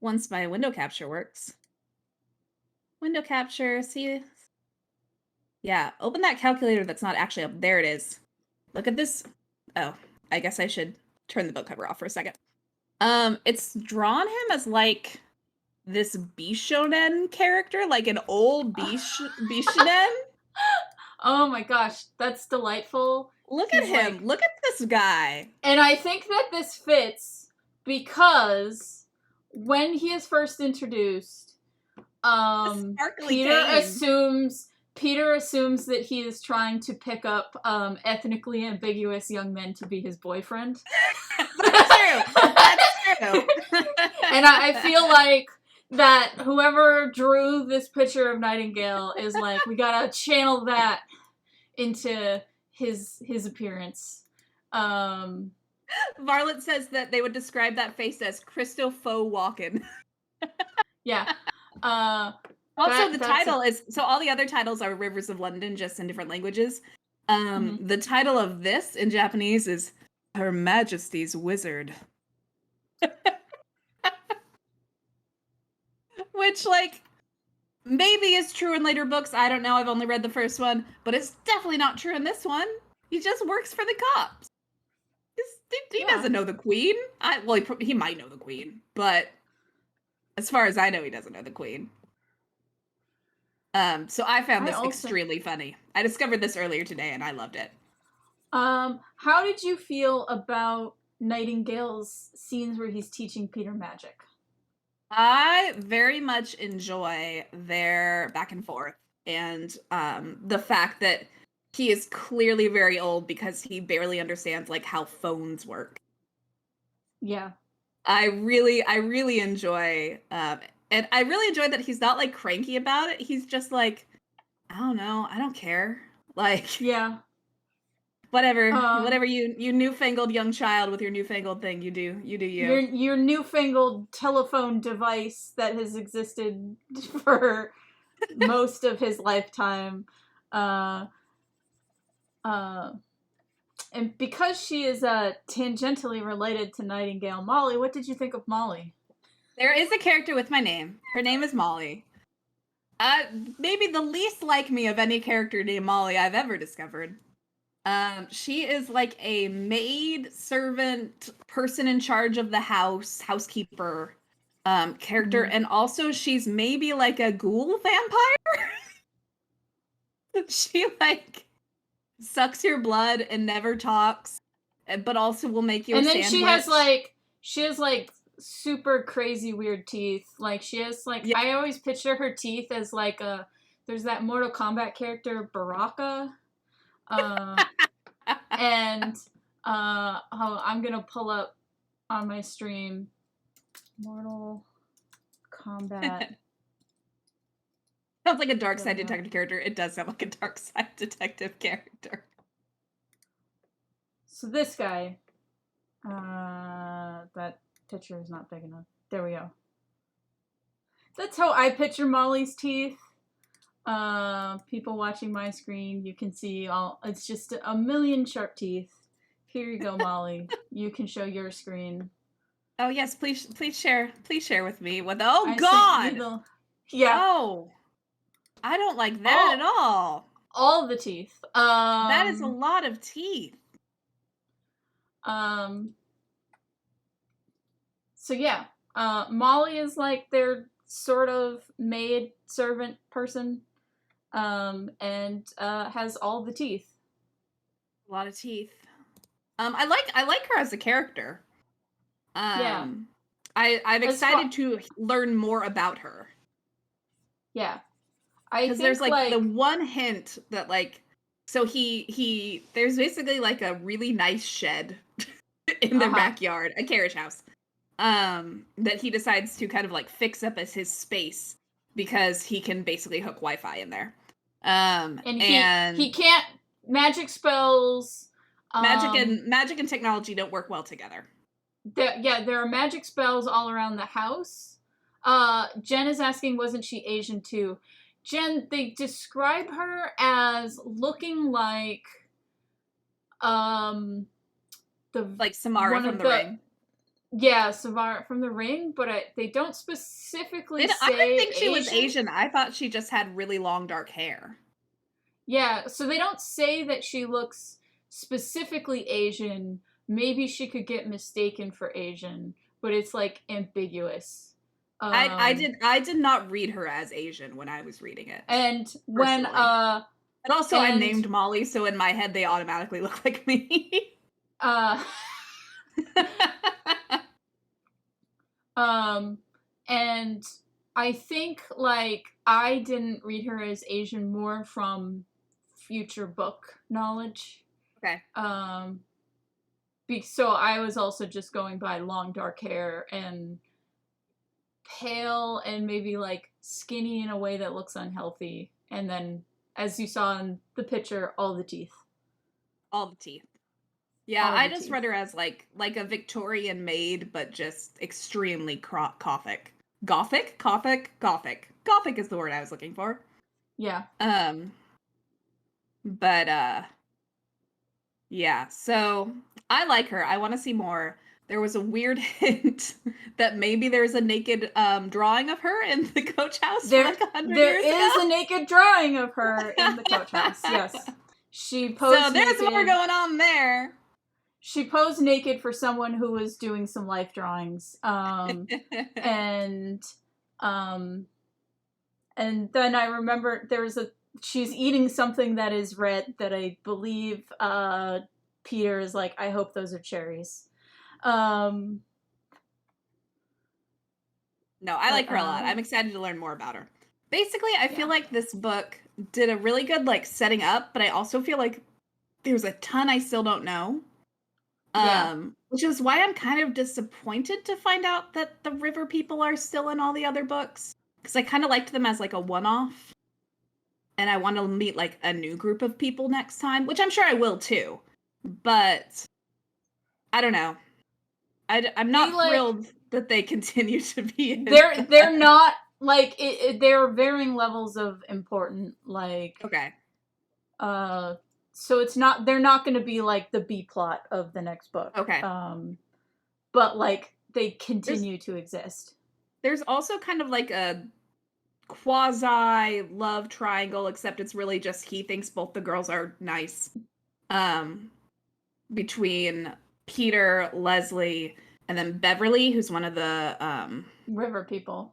Once my window capture works. Window capture, see? Yeah, open that calculator that's not actually up. There it is. Look at this. Oh, I guess I should turn the book cover off for a second. It's drawn him as like this Bishonen character, like an old Bishonen. Oh my gosh, that's delightful. Look at him. Like, look at this guy. And I think that this fits because when he is first introduced, Peter assumes that he is trying to pick up ethnically ambiguous young men to be his boyfriend. That's true. That's true. And I feel like that whoever drew this picture of Nightingale is like, we gotta channel that into his appearance. Varlet says that they would describe that face as Christo Faux Walken. Yeah. Also, the title is, so all the other titles are Rivers of London, just in different languages. The title of this in Japanese is Her Majesty's Wizard. Which, like, maybe is true in later books. I don't know. I've only read the first one. But it's definitely not true in this one. He just works for the cops. He doesn't know the queen. He might know the queen. But as far as I know, he doesn't know the queen. So I found this extremely funny. I discovered this earlier today, and I loved it. How did you feel about Nightingale's scenes where he's teaching Peter magic? I very much enjoy their back and forth, and the fact that he is clearly very old because he barely understands like how phones work. Yeah. I really enjoy and I really enjoy that he's not like cranky about it. He's just like, I don't know, I don't care. Like, yeah. Whatever you newfangled young child with your newfangled thing, you do you. Your newfangled telephone device that has existed for most of his lifetime. And because she is tangentially related to Nightingale, Molly, what did you think of Molly? There is a character with my name. Her name is Molly. Maybe the least like me of any character named Molly I've ever discovered. She is like a maid, servant, person in charge of the house, housekeeper character, and also she's maybe like a ghoul vampire. She like sucks your blood and never talks, but also will make you a sandwich. And then she has like super crazy weird teeth. Like she has like, I always picture her teeth as like there's that Mortal Kombat character Baraka. And I'm gonna pull up on my stream Mortal Kombat. Sounds like a dark side detective character. It does sound like a dark side detective character. So this guy, that picture is not big enough. There we go. That's how I picture Molly's teeth. People watching my screen, you can see it's just a million sharp teeth. Here you go, Molly. You can show your screen. Oh yes, please share with me. God! Yeah. Oh! I don't like that at all. All the teeth. That is a lot of teeth. So yeah, Molly is like their sort of maid servant person, and has all the teeth. A lot of teeth. I like her as a character. Yeah. I'm excited to learn more about her. Yeah. I Because think there's like the one hint that like, so he there's basically like a really nice shed in their backyard, a carriage house, that he decides to kind of like fix up as his space because he can basically hook Wi-Fi in there. And he can't magic spells. Magic and technology don't work well together. There are magic spells all around the house. Jen is asking, wasn't she Asian too? Jen, they describe her as looking like the like Samara from the Ring. Yeah, Samara from the Ring, but they don't specifically say I didn't think she was Asian. I thought she just had really long dark hair. Yeah, so they don't say that she looks specifically Asian. Maybe she could get mistaken for Asian, but it's like ambiguous. I did not read her as Asian when I was reading it. And when and also I'm named Molly, so in my head they automatically look like me. And I think like I didn't read her as Asian more from future book knowledge. Okay. So I was also just going by long dark hair and pale and maybe like skinny in a way that looks unhealthy, and then as you saw in the picture, all the teeth. Yeah, I just read her as like a Victorian maid, but just extremely gothic. Gothic is the word I was looking for. Yeah. But yeah, so I like her. I want to see more. There was a weird hint that maybe there's a naked drawing of her in the coach house there, like 100 years ago. There is a naked drawing of her in the coach house, yes. She posed so there's naked. More going on there. She posed naked for someone who was doing some life drawings. And then I remember she's eating something that is red that I believe Peter is like, I hope those are cherries. No, I like her a lot. I'm excited to learn more about her. Basically, I feel like this book did a really good like setting up, but I also feel like there's a ton I still don't know. Which is why I'm kind of disappointed to find out that the river people are still in all the other books. Because I kind of liked them as like a one-off. And I want to meet like a new group of people next time, which I'm sure I will too. But I don't know. I'm not thrilled that they continue to be in they're not like there are varying levels of important, like okay. So they're not going to be like the B plot of the next book. Okay. But like they continue to exist. There's also kind of like a quasi love triangle, except it's really just he thinks both the girls are nice. Between Peter, Leslie, and then Beverly, who's one of the river people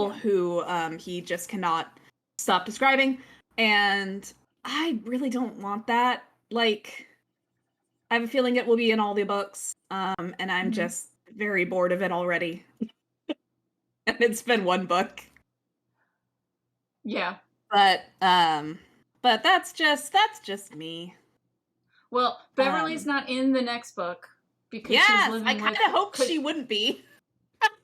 who he just cannot stop describing. And I really don't want that. Like, I have a feeling it will be in all the books, and I'm just very bored of it already. And it's been one book. Yeah. But that's just me. Well, Beverly's not in the next book because she's living I kind of hoped she wouldn't be.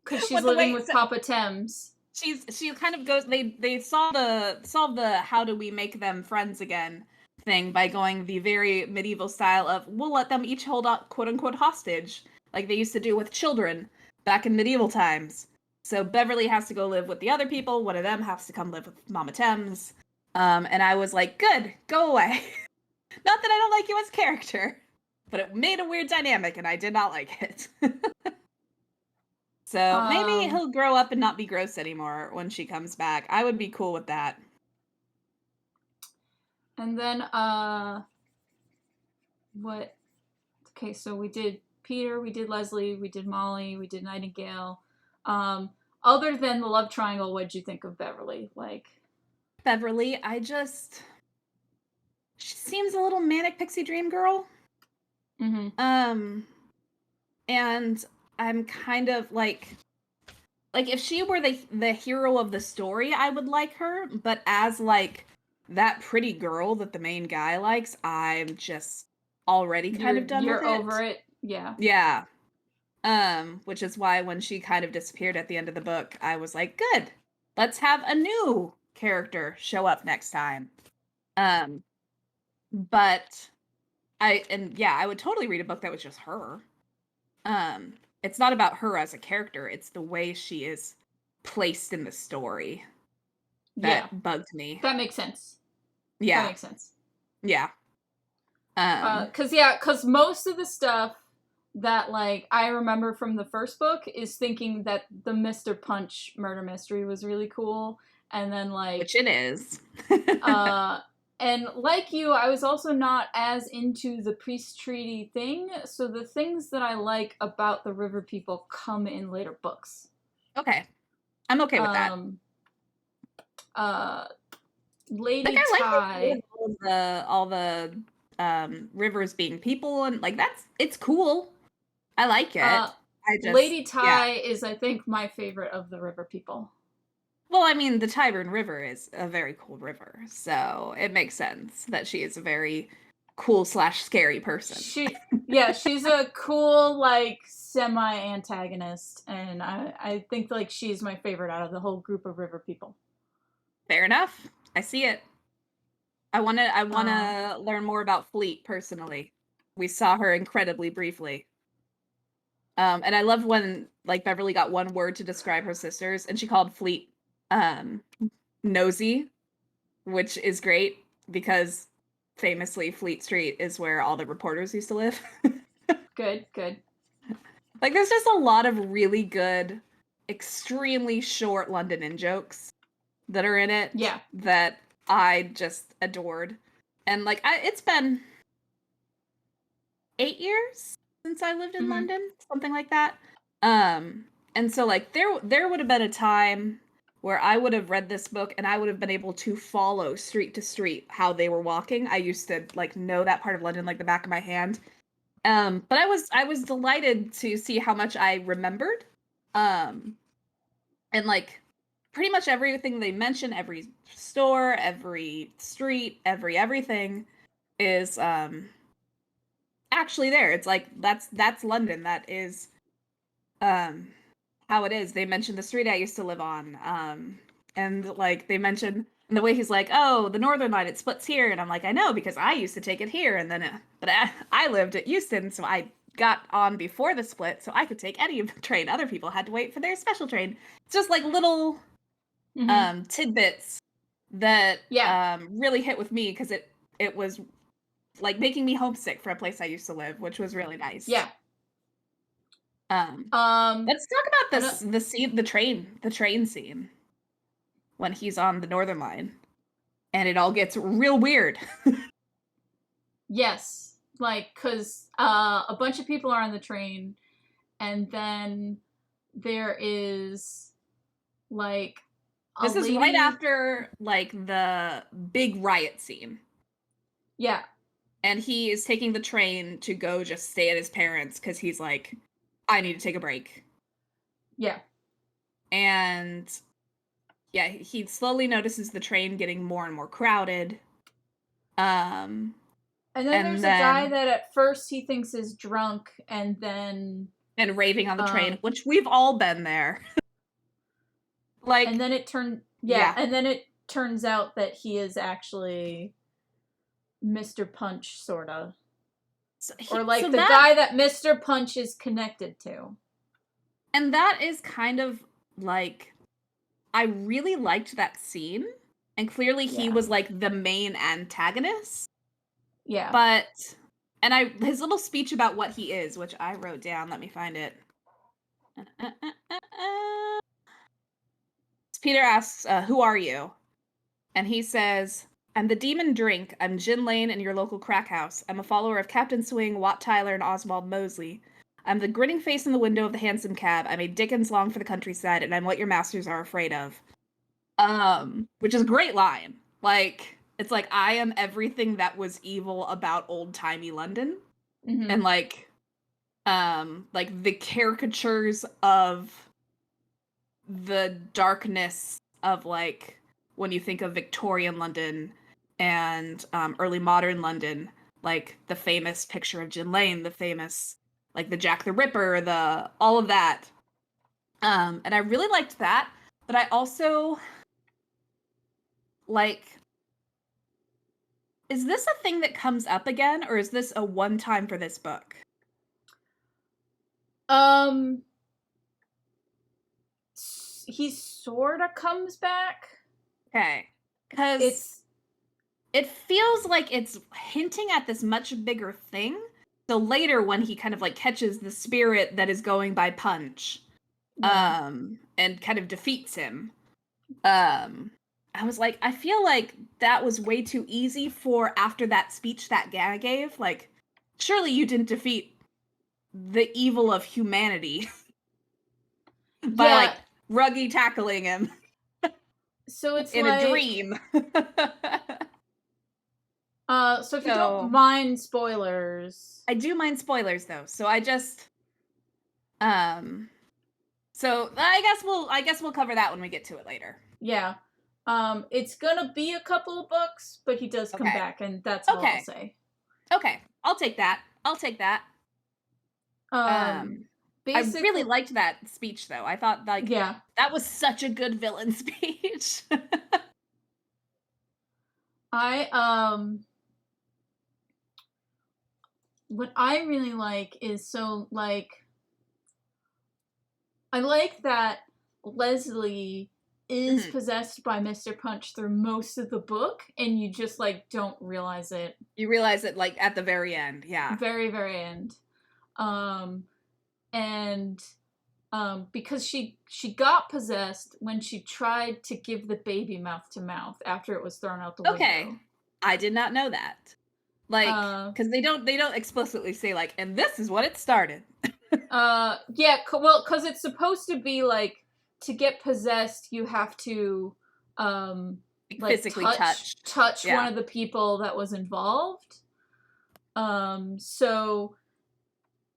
Because she's living with Papa Thames. She kind of goes. They solve the how do we make them friends again thing by going the very medieval style of we'll let them each hold up quote unquote hostage like they used to do with children back in medieval times. So Beverly has to go live with the other people. One of them has to come live with Mama Thames. And I was like, good, go away. Not that I don't like you as character, but it made a weird dynamic and I did not like it. So maybe he'll grow up and not be gross anymore when she comes back. I would be cool with that. And then, what? Okay, so we did Peter, we did Leslie, we did Molly, we did Nightingale. Other than the love triangle, what'd you think of Beverly? Like, Beverly, she seems a little manic pixie dream girl. And I'm kind of like if she were the hero of the story, I would like her, but as like that pretty girl that the main guy likes, I'm just already kind of done with you're it. over it. Yeah. Yeah. Which is why when she kind of disappeared at the end of the book, I was like, good. Let's have a new character show up next time. But I would totally read a book that was just her. It's not about her as a character, it's the way she is placed in the story that bugged me. That makes sense. Yeah. That makes sense. Yeah. Because most of the stuff that like I remember from the first book is thinking that the Mr. Punch murder mystery was really cool, and then like which it is. And like you, I was also not as into the priest treaty thing, so the things that I like about the river people come in later books. Okay. I'm okay with that. Lady Ty. Like all the rivers being people, and like it's cool. I like it. Lady Ty is, I think, my favorite of the river people. Well, I mean, the Tyburn River is a very cool river, so it makes sense that she is a very cool/scary person. She's a cool, like, semi-antagonist, and I think, like, she's my favorite out of the whole group of river people. Fair enough. I see it. I wanna learn more about Fleet, personally. We saw her incredibly briefly. And I loved when, like, Beverly got one word to describe her sisters, and she called Fleet, nosy, which is great, because famously Fleet Street is where all the reporters used to live. Good. Like, there's just a lot of really good, extremely short London in-jokes that are in it. Yeah. That I just adored. And, like, it's been 8 years since I lived in London, something like that. And so, like, there would have been a time where I would have read this book and I would have been able to follow street to street how they were walking. I used to, like, know that part of London like the back of my hand. But I was delighted to see how much I remembered. And, like, pretty much everything they mention, every store, every street, everything is actually there. It's like that's London. That is how it is. They mentioned the street I used to live on. And like they mentioned and the way he's like, oh, the Northern Line, it splits here, and I'm like, I know because I used to take it here, and then but I lived at Euston, so I got on before the split, so I could take any train. Other people had to wait for their special train. It's just like little tidbits that really hit with me because it was like making me homesick for a place I used to live, which was really nice. Yeah. Let's talk about the train scene when he's on the Northern Line, and it all gets real weird. Yes, like because a bunch of people are on the train, and then there is like this is right after like the big riot scene. Yeah. And he is taking the train to go just stay at his parents because he's like, I need to take a break. Yeah. And yeah, he slowly notices the train getting more and more crowded. And then there's a guy that at first he thinks is drunk and raving on the train, which we've all been there. Like, and then it turns out that he is actually Mr. Punch, sorta. Or like the guy that Mr. Punch is connected to. And that is kind of like, I really liked that scene. And clearly he was like the main antagonist. Yeah. But, and his little speech about what he is, which I wrote down, let me find it. Peter asks, who are you? And he says, I'm the Demon Drink. I'm Gin Lane in your local crack house. I'm a follower of Captain Swing, Wat Tyler, and Oswald Mosley. I'm the grinning face in the window of the hansom cab. I'm a Dickens long for the countryside, and I'm what your masters are afraid of. Which is a great line. Like, it's like, I am everything that was evil about old-timey London. Mm-hmm. And like the caricatures of the darkness of like when you think of Victorian London and early modern London, like the famous picture of Gin Lane, the famous like the Jack the Ripper, the all of that. And I really liked that, but I also like, is this a thing that comes up again, or is this a one time for this book? He sort of comes back. Okay. Because it feels like it's hinting at this much bigger thing. So later when he kind of like catches the spirit that is going by Punch, and kind of defeats him, I was like, I feel like that was way too easy for after that speech that Gana gave. Like, surely you didn't defeat the evil of humanity by like ruggy tackling him. So it's in like, a dream. So if you don't mind spoilers. I do mind spoilers though, so I just so I guess we'll cover that when we get to it later. Yeah. It's gonna be a couple of books, but he does come back, and that's all I'll say. Okay. I'll take that. I really liked that speech though. I thought like that was such a good villain speech. What I really like is so like I like that Leslie is possessed by Mr. Punch through most of the book, and you just like don't realize it. You realize it like at the very end, yeah. Very, very end. Because she got possessed when she tried to give the baby mouth to mouth after it was thrown out the window. Okay. I did not know that. Like, because they don't explicitly say like, and this is what it started. Yeah, well, because it's supposed to be like, to get possessed, you have to like physically touch one of the people that was involved. So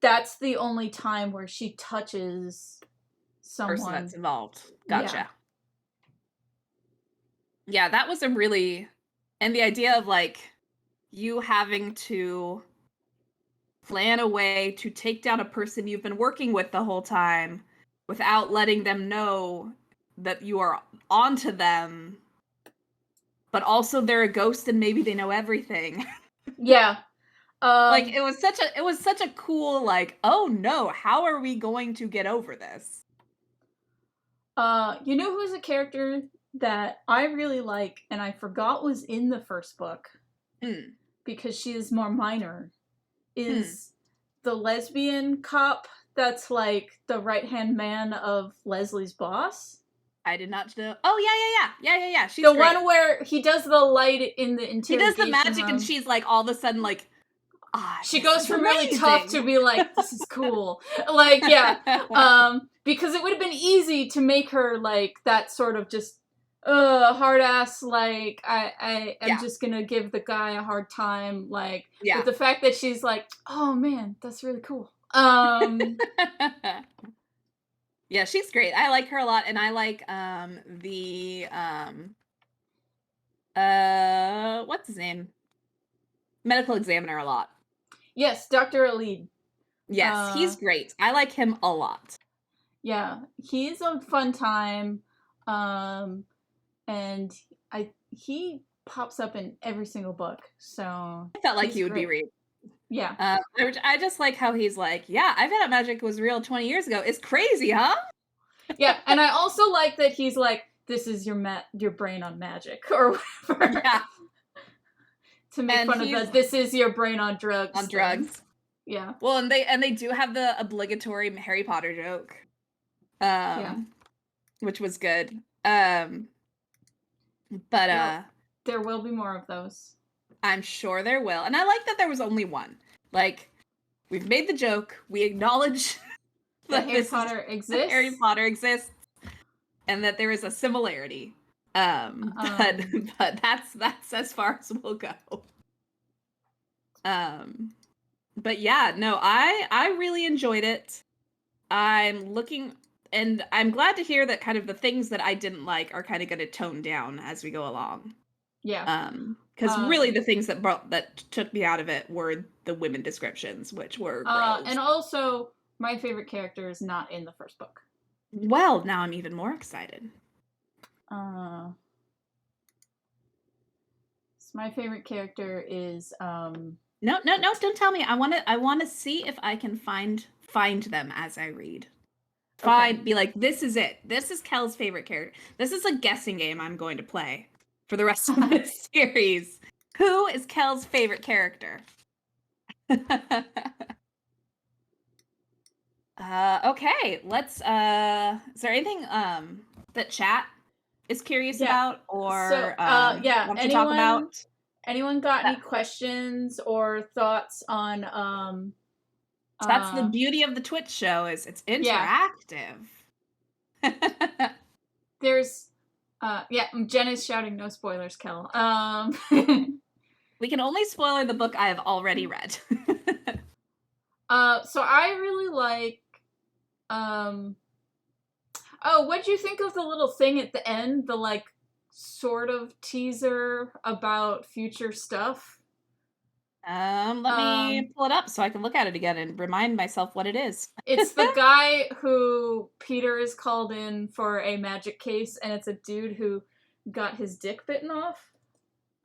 that's the only time where she touches someone person that's involved. Gotcha. Yeah, that was a really, and the idea of like you having to plan a way to take down a person you've been working with the whole time without letting them know that you are onto them, but also they're a ghost and maybe they know everything. Yeah. Like it was such a cool like, oh no, how are we going to get over this? You know who's a character that I really like and I forgot was in the first book because she is more minor, is the lesbian cop that's like the right-hand man of Leslie's boss. I did not know. Oh, yeah. She's the great one where he does the light in the interrogation. He does the magic room. And she's like all of a sudden like, she goes from really tough to be like, this is cool. Like, yeah. Because it would have been easy to make her like that sort of just hard ass, like I am just gonna give the guy a hard time, like but the fact that she's like, oh man, that's really cool. Yeah, she's great. I like her a lot, and I like the what's his name? Medical examiner a lot. Yes, Dr. Alid. Yes, he's great. I like him a lot. Yeah, he's a fun time. And he pops up in every single book, so I felt like he would be read. Yeah. I just like how he's like, yeah, I found out magic was real 20 years ago. It's crazy, huh? Yeah, and I also like that he's like, this is your brain on magic, or whatever. Yeah. To make fun of that, this is your brain on drugs. On drugs. Yeah. Well, and they do have the obligatory Harry Potter joke. Which was good. But There will be more of those. I'm sure there will. And I like that there was only one. Like, we've made the joke. We acknowledge that Harry Potter exists. Harry Potter exists. And that there is a similarity. But that's as far as we'll go. But yeah, no, I really enjoyed it. I'm looking, and I'm glad to hear that kind of the things that I didn't like are kind of going to tone down as we go along. Yeah. Because really the things that took me out of it were the women descriptions, which were gross. And also, my favorite character is not in the first book. Well, now I'm even more excited. So my favorite character is No, don't tell me. I want to see if I can find them as I read. Be like, this is it. This is Kel's favorite character. This is a guessing game I'm going to play for the rest of this series. Who is Kel's favorite character? Okay, let's is there anything that chat is curious about or wants to talk about? Anyone got any questions or thoughts on that's the beauty of the Twitch show, is it's interactive. There's Jen is shouting no spoilers, Kel. We can only spoiler the book I have already read. So I really like what'd you think of the little thing at the end, the like sort of teaser about future stuff? Let me pull it up so I can look at it again and remind myself what it is. It's the guy who Peter is called in for a magic case, and it's a dude who got his dick bitten off.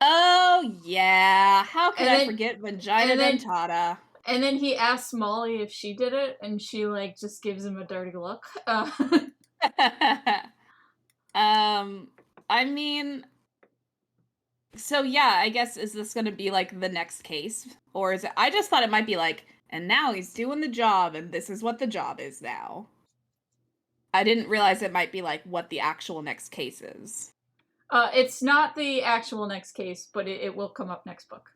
Oh, yeah. How could I forget Vagina Dentata? And then he asks Molly if she did it, and she, like, just gives him a dirty look. I mean... So yeah, I guess, is this going to be like the next case? Or is it, I just thought it might be like, and now he's doing the job and this is what the job is now. I didn't realize it might be like what the actual next case is. It's not the actual next case, but it will come up next book.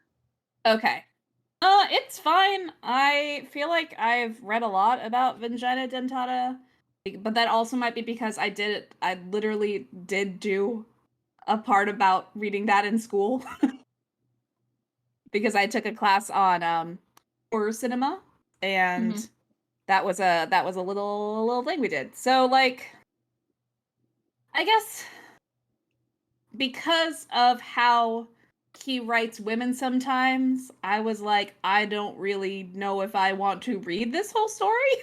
Okay. It's fine. I feel like I've read a lot about Vagina Dentata, but that also might be because I literally did do a part about reading that in school because I took a class on horror cinema, and that was a little thing we did. So like, I guess because of how he writes women sometimes, I was like, I don't really know if I want to read this whole story.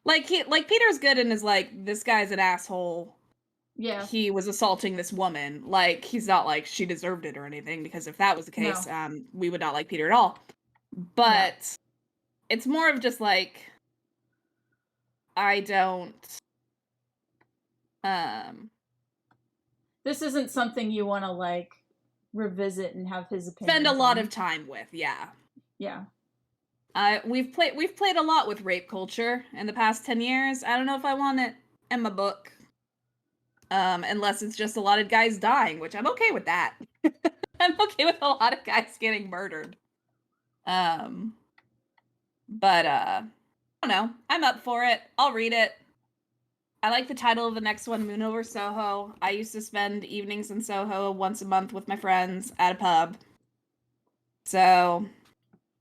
like Peter's good and is like, this guy's an asshole. Yeah. He was assaulting this woman. Like, he's not like she deserved it or anything, because if that was the case, we would not like Peter at all. But it's more of just like, I don't this isn't something you want to like revisit and have his opinion. Spend a lot of time with, yeah. Yeah. We've played a lot with rape culture in the past 10 years. I don't know if I want it in my book. Unless it's just a lot of guys dying, which I'm okay with that. I'm okay with a lot of guys getting murdered. But I don't know. I'm up for it. I'll read it. I like the title of the next one, Moon Over Soho. I used to spend evenings in Soho once a month with my friends at a pub. So,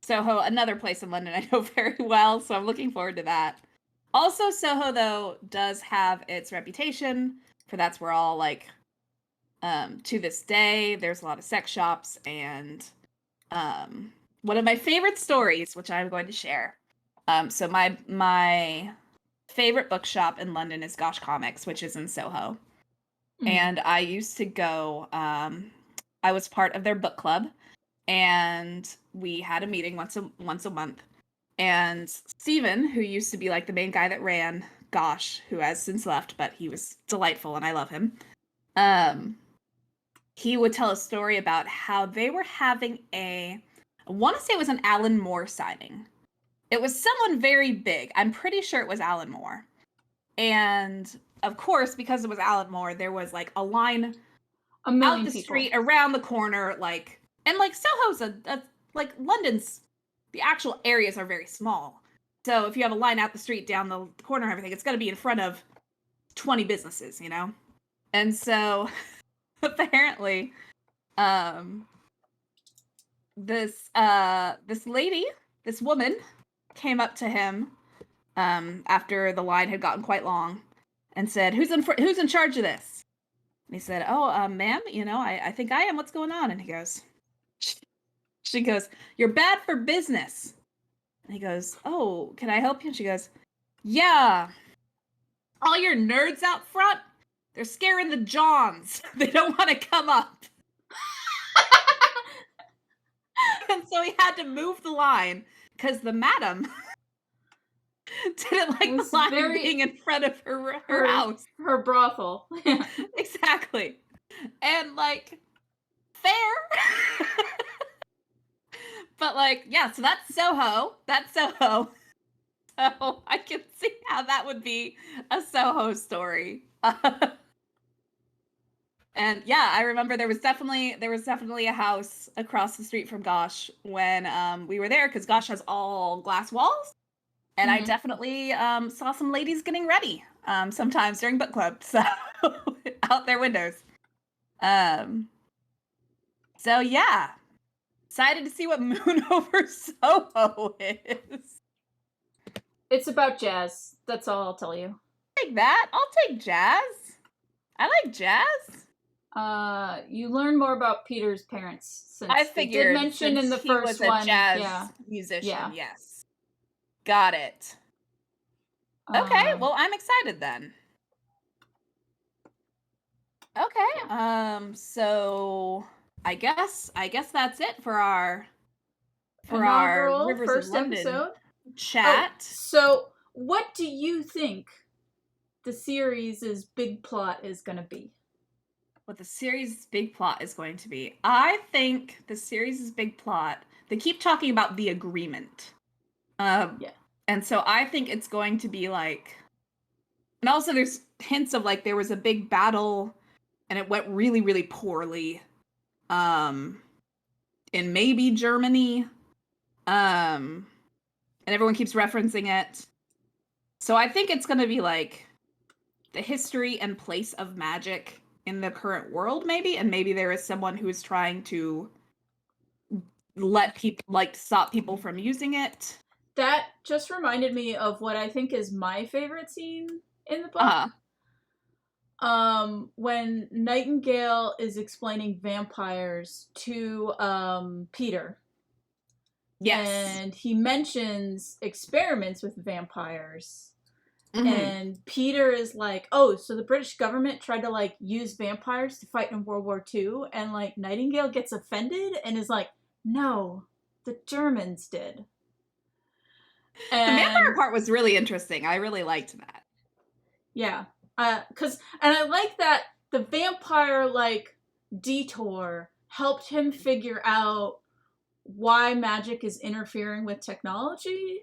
Soho, another place in London I know very well, so I'm looking forward to that. Also, Soho, though, does have its reputation for that's where all, like, to this day, there's a lot of sex shops, and one of my favorite stories, which I'm going to share. So my favorite bookshop in London is Gosh Comics, which is in Soho. And I used to go, I was part of their book club, and we had a meeting once a month. And Steven, who used to be like the main guy that ran Gosh, who has since left, but he was delightful and I love him. He would tell a story about how they were having I want to say it was an Alan Moore signing. It was someone very big. I'm pretty sure it was Alan Moore. And of course, because it was Alan Moore, there was like a line A out million the people. street, around the corner, like, and like Soho's like London's, the actual areas are very small. So if you have a line out the street, down the corner, and everything, it's going to be in front of 20 businesses, you know? And so apparently, this lady, this woman came up to him after the line had gotten quite long and said, who's in charge of this? And he said, oh, ma'am, you know, I think I am. What's going on? And he goes, she goes, you're bad for business. And he goes, oh, can I help you? And she goes, yeah, all your nerds out front, they're scaring the Johns. They don't want to come up. And so he had to move the line because the madam didn't like the line being in front of her house. Her brothel. Exactly. And like, fair. But like, yeah, so that's Soho. That's Soho. So I can see how that would be a Soho story. And yeah, I remember there was definitely a house across the street from Gosh when we were there, because Gosh has all glass walls. And I definitely saw some ladies getting ready sometimes during book club, so out their windows. So yeah, excited to see what Moon Over Soho is. It's about jazz. That's all I'll tell you. Take that. I'll take jazz. I like jazz. You learn more about Peter's parents. Since I figured they did mention in the first one, jazz musician. Yes, got it. Okay, well, I'm excited then. Okay, so I guess that's it for our Rivers first of London episode chat. So, what do you think the series' big plot is going to be? What the series' big plot is going to be? I think the series' big plot, they keep talking about the agreement. And so I think it's going to be like, and also there's hints of like there was a big battle and it went really, really poorly. In maybe Germany. And everyone keeps referencing it. So I think it's going to be like the history and place of magic in the current world, maybe. And maybe there is someone who is trying to let people, like, stop people from using it. That just reminded me of what I think is my favorite scene in the book. When Nightingale is explaining vampires to Peter. Yes. And he mentions experiments with vampires. And Peter is like, oh, so the British government tried to like use vampires to fight in World War II, and like Nightingale gets offended and is like, no, the Germans did. And the vampire part was really interesting. I really liked that. Yeah. And I like that the vampire like detour helped him figure out why magic is interfering with technology.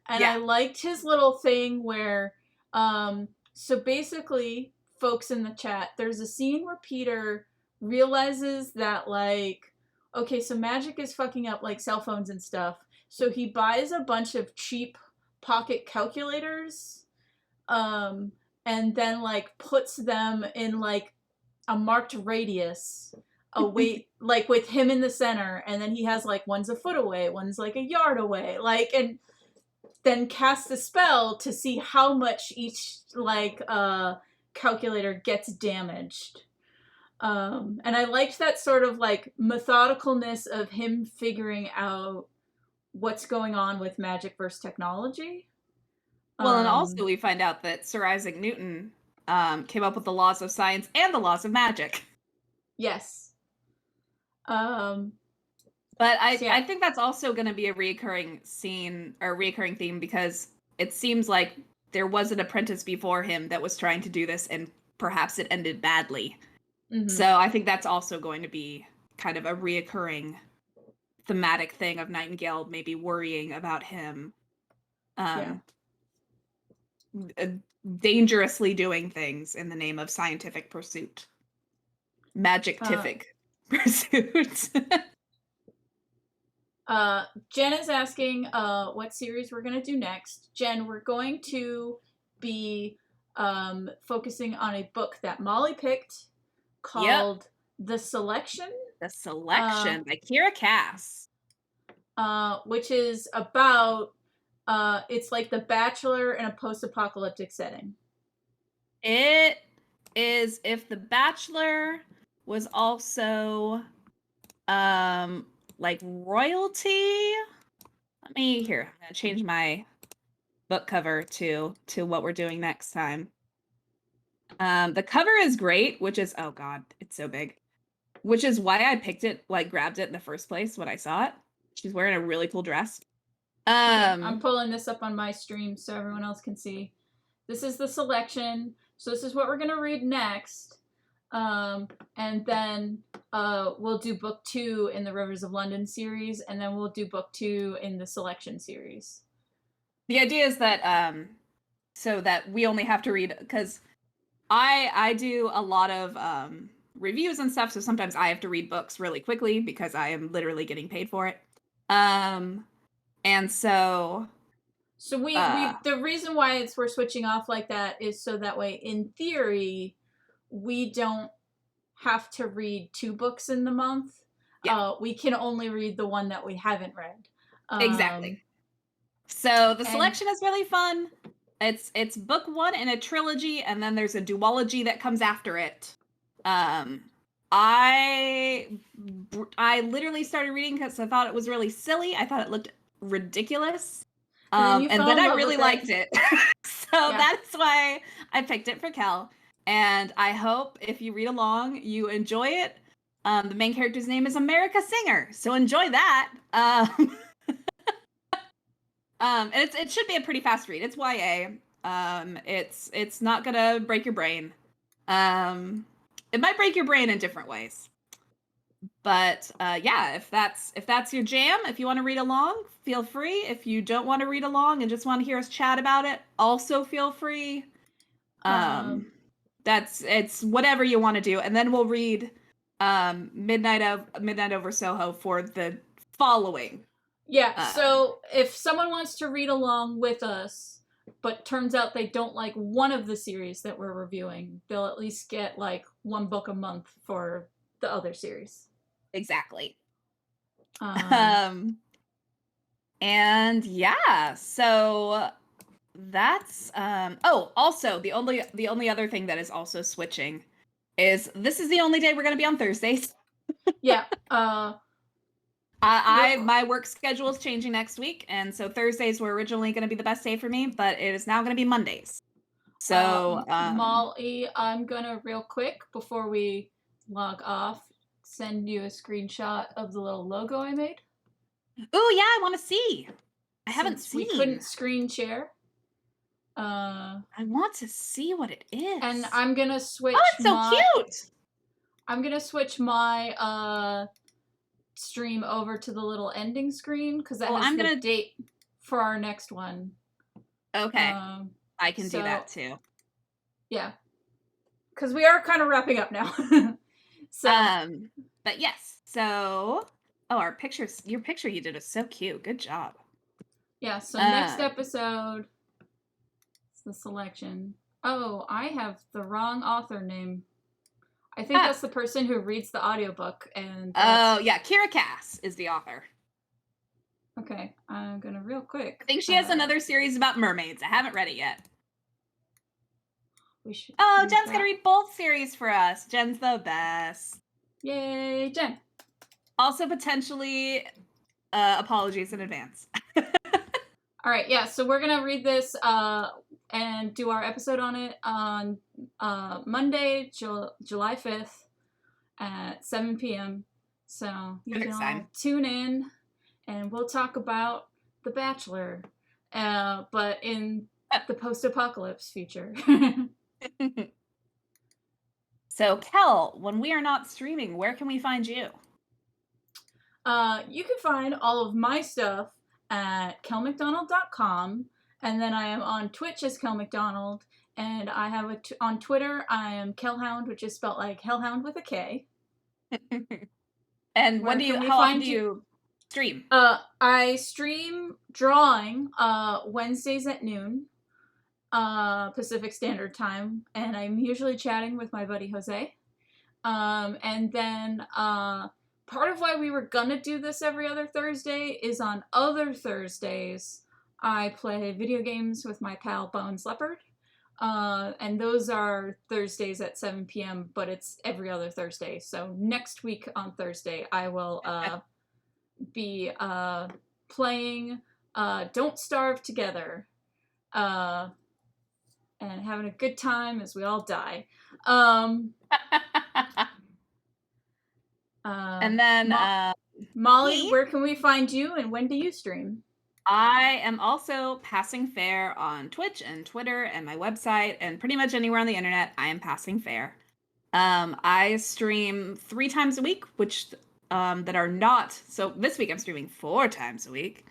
And I liked his little thing where so basically, folks in the chat, there's a scene where Peter realizes that like, okay, so magic is fucking up like cell phones and stuff. So he buys a bunch of cheap pocket calculators and then like puts them in like a marked radius away, like with him in the center, and then he has like one's a foot away, one's like a yard away, like, and then cast a spell to see how much each like calculator gets damaged. And I liked that sort of like methodicalness of him figuring out what's going on with magic versus technology. Well, and also we find out that Sir Isaac Newton came up with the laws of science and the laws of magic. Yes. But I think that's also going to be a reoccurring scene or reoccurring theme, because it seems like there was an apprentice before him that was trying to do this and perhaps it ended badly. So I think that's also going to be kind of a reoccurring thematic thing of Nightingale maybe worrying about him dangerously doing things in the name of scientific pursuit. magic-tific pursuit. Jen is asking what series we're going to do next. Jen, we're going to be focusing on a book that Molly picked called The Selection. The Selection by Kiera Cass. Which is about, it's like The Bachelor in a post-apocalyptic setting. It is if The Bachelor was also like royalty. I'm gonna change my book cover to what we're doing next time. The cover is great, which is, oh god, it's so big. Which is why I picked it, like grabbed it in the first place when I saw it. She's wearing a really cool dress. I'm pulling this up on my stream so everyone else can see. This is The Selection. So this is what we're gonna read next. And then we'll do book 2 in the Rivers of London series, and then we'll do book 2 in the Selection series. The idea is that so that we only have to read, because I do a lot of reviews and stuff, so sometimes I have to read books really quickly because I am literally getting paid for it. And so we the reason why we're switching off like that is so that way, in theory, we don't have to read 2 books in the month. Yeah. We can only read the one that we haven't read. Exactly. So The Selection is really fun. It's book 1 in a trilogy, and then there's a duology that comes after it. I literally started reading because I thought it was really silly. I thought it looked ridiculous. And then I really liked it. So that's why I picked it for Kel. And I hope if you read along, you enjoy it. The main character's name is America Singer, so enjoy that. And it should be a pretty fast read. It's YA. It's not gonna break your brain. It might break your brain in different ways. But yeah, if that's your jam, if you want to read along, feel free. If you don't want to read along and just want to hear us chat about it, also feel free. It's whatever you want to do, and then we'll read Midnight Over Soho for the following. Yeah, so if someone wants to read along with us, but turns out they don't like one of the series that we're reviewing, they'll at least get like 1 book a month for the other series. Exactly. And yeah, so that's also the only other thing that is also switching is this is the only day we're going to be on Thursdays. Yeah. My work schedule is changing next week, and so Thursdays were originally going to be the best day for me, but it is now going to be Mondays. So Molly, I'm gonna real quick before we log off send you a screenshot of the little logo I made. Oh yeah, I want to see. I haven't seen. We couldn't screen share. I want to see what it is. And I'm gonna switch. Oh, it's so cute. I'm gonna switch my stream over to the little ending screen because that has the date for our next one. Okay, I can do that too. Yeah, because we are kind of wrapping up now. So, but yes. So, our pictures. Your picture you did is so cute. Good job. Yeah. So next episode. The Selection. Oh, I have the wrong author name. I think that's the person who reads the audiobook. And oh yeah, Kiera Cass is the author. Okay, I'm gonna real quick. I think she has another series about mermaids. I haven't read it yet. We should. Oh, Jen's gonna read both series for us. Jen's the best. Yay, Jen. Also potentially apologies in advance. All right, yeah. So we're gonna read this and do our episode on it on Monday, July 5th at 7 p.m. So you can all tune in, and we'll talk about The Bachelor, but in the post-apocalypse future. So, Kel, when we are not streaming, where can we find you? You can find all of my stuff at kelmcdonald.com. And then I am on Twitch as Kel McDonald, and I have on Twitter. I am Kelhound, which is spelled like Hellhound with a K. And how often do you stream? I stream drawing Wednesdays at noon Pacific Standard Time, and I'm usually chatting with my buddy Jose. And then part of why we were gonna do this every other Thursday is on other Thursdays I play video games with my pal Bones Leopard. And those are Thursdays at 7 p.m., but it's every other Thursday. So next week on Thursday, I will be playing Don't Starve Together and having a good time as we all die. And then Molly, where can we find you, and when do you stream? I am also Passing Fair on Twitch and Twitter and my website and pretty much anywhere on the internet. I am Passing Fair. I stream 3 times a week, which that are not. So this week I'm streaming 4 times a week.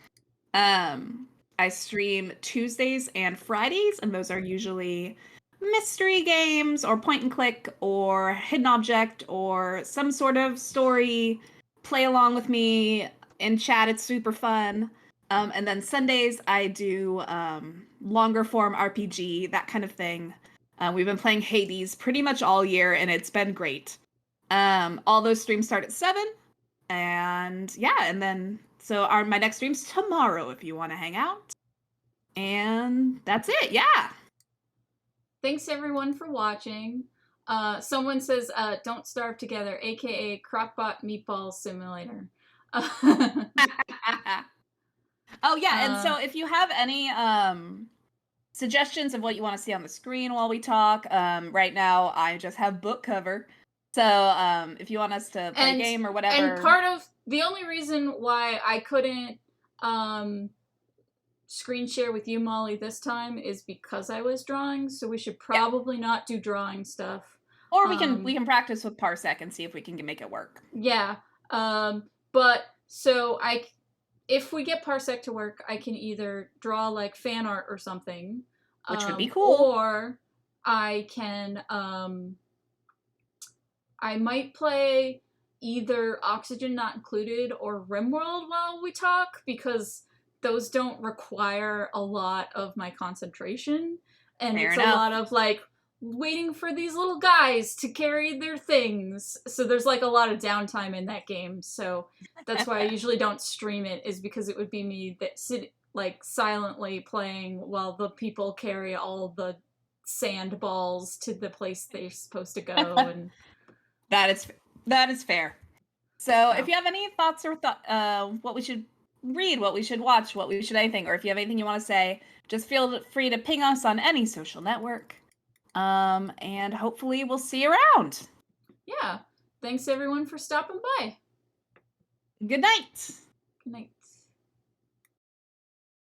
I stream Tuesdays and Fridays, and those are usually mystery games or point and click or hidden object or some sort of story. Play along with me in chat. It's super fun. And then Sundays I do longer form RPG, that kind of thing. We've been playing Hades pretty much all year, and it's been great. All those streams start at 7, and yeah, and then so my next stream's tomorrow if you want to hang out. And that's it. Yeah. Thanks everyone for watching. Someone says, "Don't Starve Together," aka Crockpot Meatball Simulator. Oh yeah, and so if you have any suggestions of what you want to see on the screen while we talk, right now I just have book cover. So if you want us to play a game or whatever. And part of the only reason why I couldn't screen share with you, Molly, this time is because I was drawing, so we should probably not do drawing stuff. Or we can practice with Parsec and see if we can make it work. Yeah. But so if we get Parsec to work, I can either draw like fan art or something, which would be cool, or I can I might play either Oxygen Not Included or RimWorld while we talk, because those don't require a lot of my concentration, and it's a lot of like waiting for these little guys to carry their things. So there's like a lot of downtime in that game. So that's why I usually don't stream it, is because it would be me that sit like silently playing while the people carry all the sand balls to the place they're supposed to go. And that is fair. So if you have any thoughts or what we should read, what we should watch, what we should anything, or if you have anything you want to say, just feel free to ping us on any social network. And hopefully we'll see you around. Yeah. Thanks everyone for stopping by. Good night. Good night.